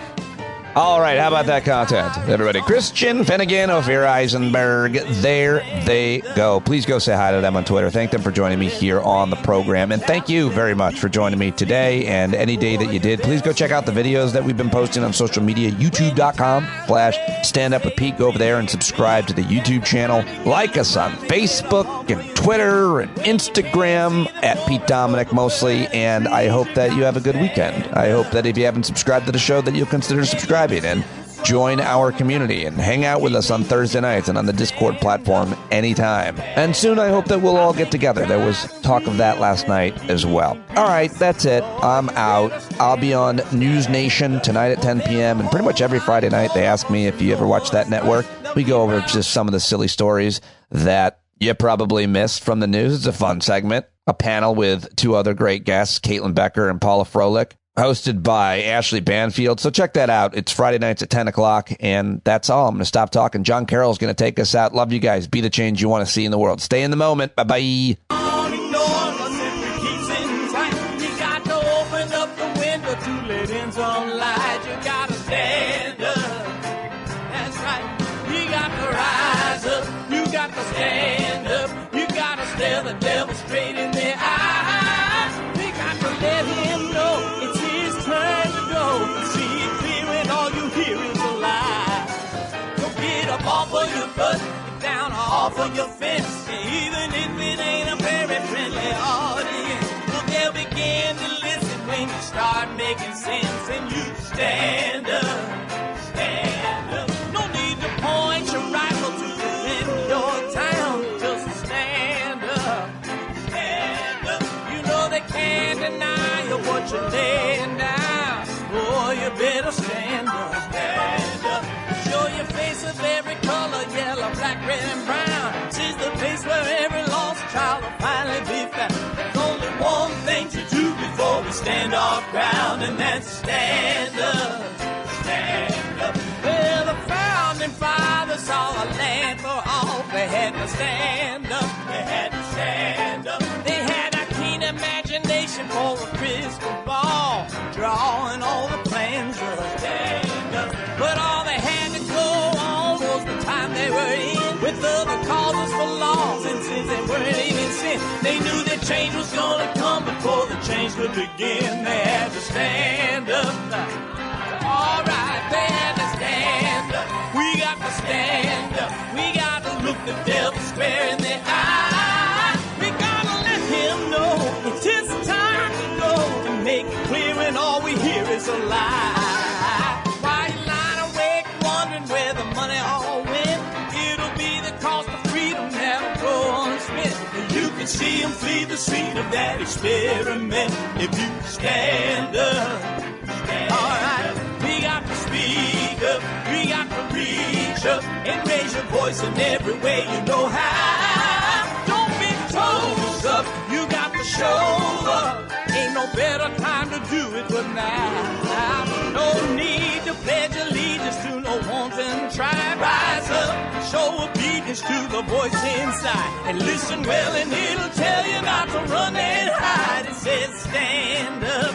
All right, how about that content, everybody? Christian, Finnegan, Ophira, Eisenberg, there they go. Please go say hi to them on Twitter. Thank them for joining me here on the program. And thank you very much for joining me today and any day that you did. Please go check out the videos that we've been posting on social media, youtube.com/standupwithpete. Go over there and subscribe to the YouTube channel. Like us on Facebook and Twitter and Instagram at Pete Dominic mostly. And I hope that you have a good weekend. I hope that if you haven't subscribed to the show, that you'll consider subscribing and join our community and hang out with us on Thursday nights and on the Discord platform anytime. And soon I hope that we'll all get together. There was talk of that last night as well. All right, that's it. I'm out. I'll be on News Nation tonight at 10 p.m. and pretty much every Friday night they ask me if you ever watch that network. We go over just some of the silly stories that you probably missed from the news. It's a fun segment. A panel with two other great guests, Caitlin Becker and Paula Froelich, hosted by Ashley Banfield. So check that out. It's Friday nights at 10 o'clock, and that's all. I'm going to stop talking. John Carroll's going to take us out. Love you guys. Be the change you want to see in the world. Stay in the moment. Bye-bye. The devil straight in the eye. We got to let him know it's his turn to go. See it clear and all you hear is a lie. So get up off of your butt, get down off of your fence. Even if it ain't a very friendly audience, well, they'll begin to listen when you start making sense. And you stand up, stand up. No need to point your rifle to defend your town. Just stand up, stand up. You know they can't deny you what you're laying down. Boy, you better stand up, stand up. Show your face of every color, yellow, black, red, and brown. This is the place where every lost child will finally be found. There's only one thing to do before we stand our ground, and that's stand up, stand up. Well, the founding fathers saw a land for all. They had to stand up, they had to stand up. They had a keen imagination for a crystal ball, drawing all the plans of a stand up. But all they had to go on was the time they were in, with other causes for laws, and since they weren't even sin, they knew that change was gonna come before the change could begin. They had to stand up. All right, they had to stand up. We got to stand up. We got to look the devil square in the eye. We got to let him know it's his time to go, and make it clear when all we hear is a lie. Why you lying awake wondering where the money all went? It'll be the cost of freedom that'll go unspent. You can see him flee the scene of that experiment if you stand up. All right, we got to speak up, we got to reach up and raise your voice in every way you know how. Don't be toes up, you got to show up. Ain't no better time to do it but now. No need to pledge allegiance to no wanton tribe. Rise up, show obedience to the voice inside, and listen well and it'll tell you not to run and hide. It says stand up.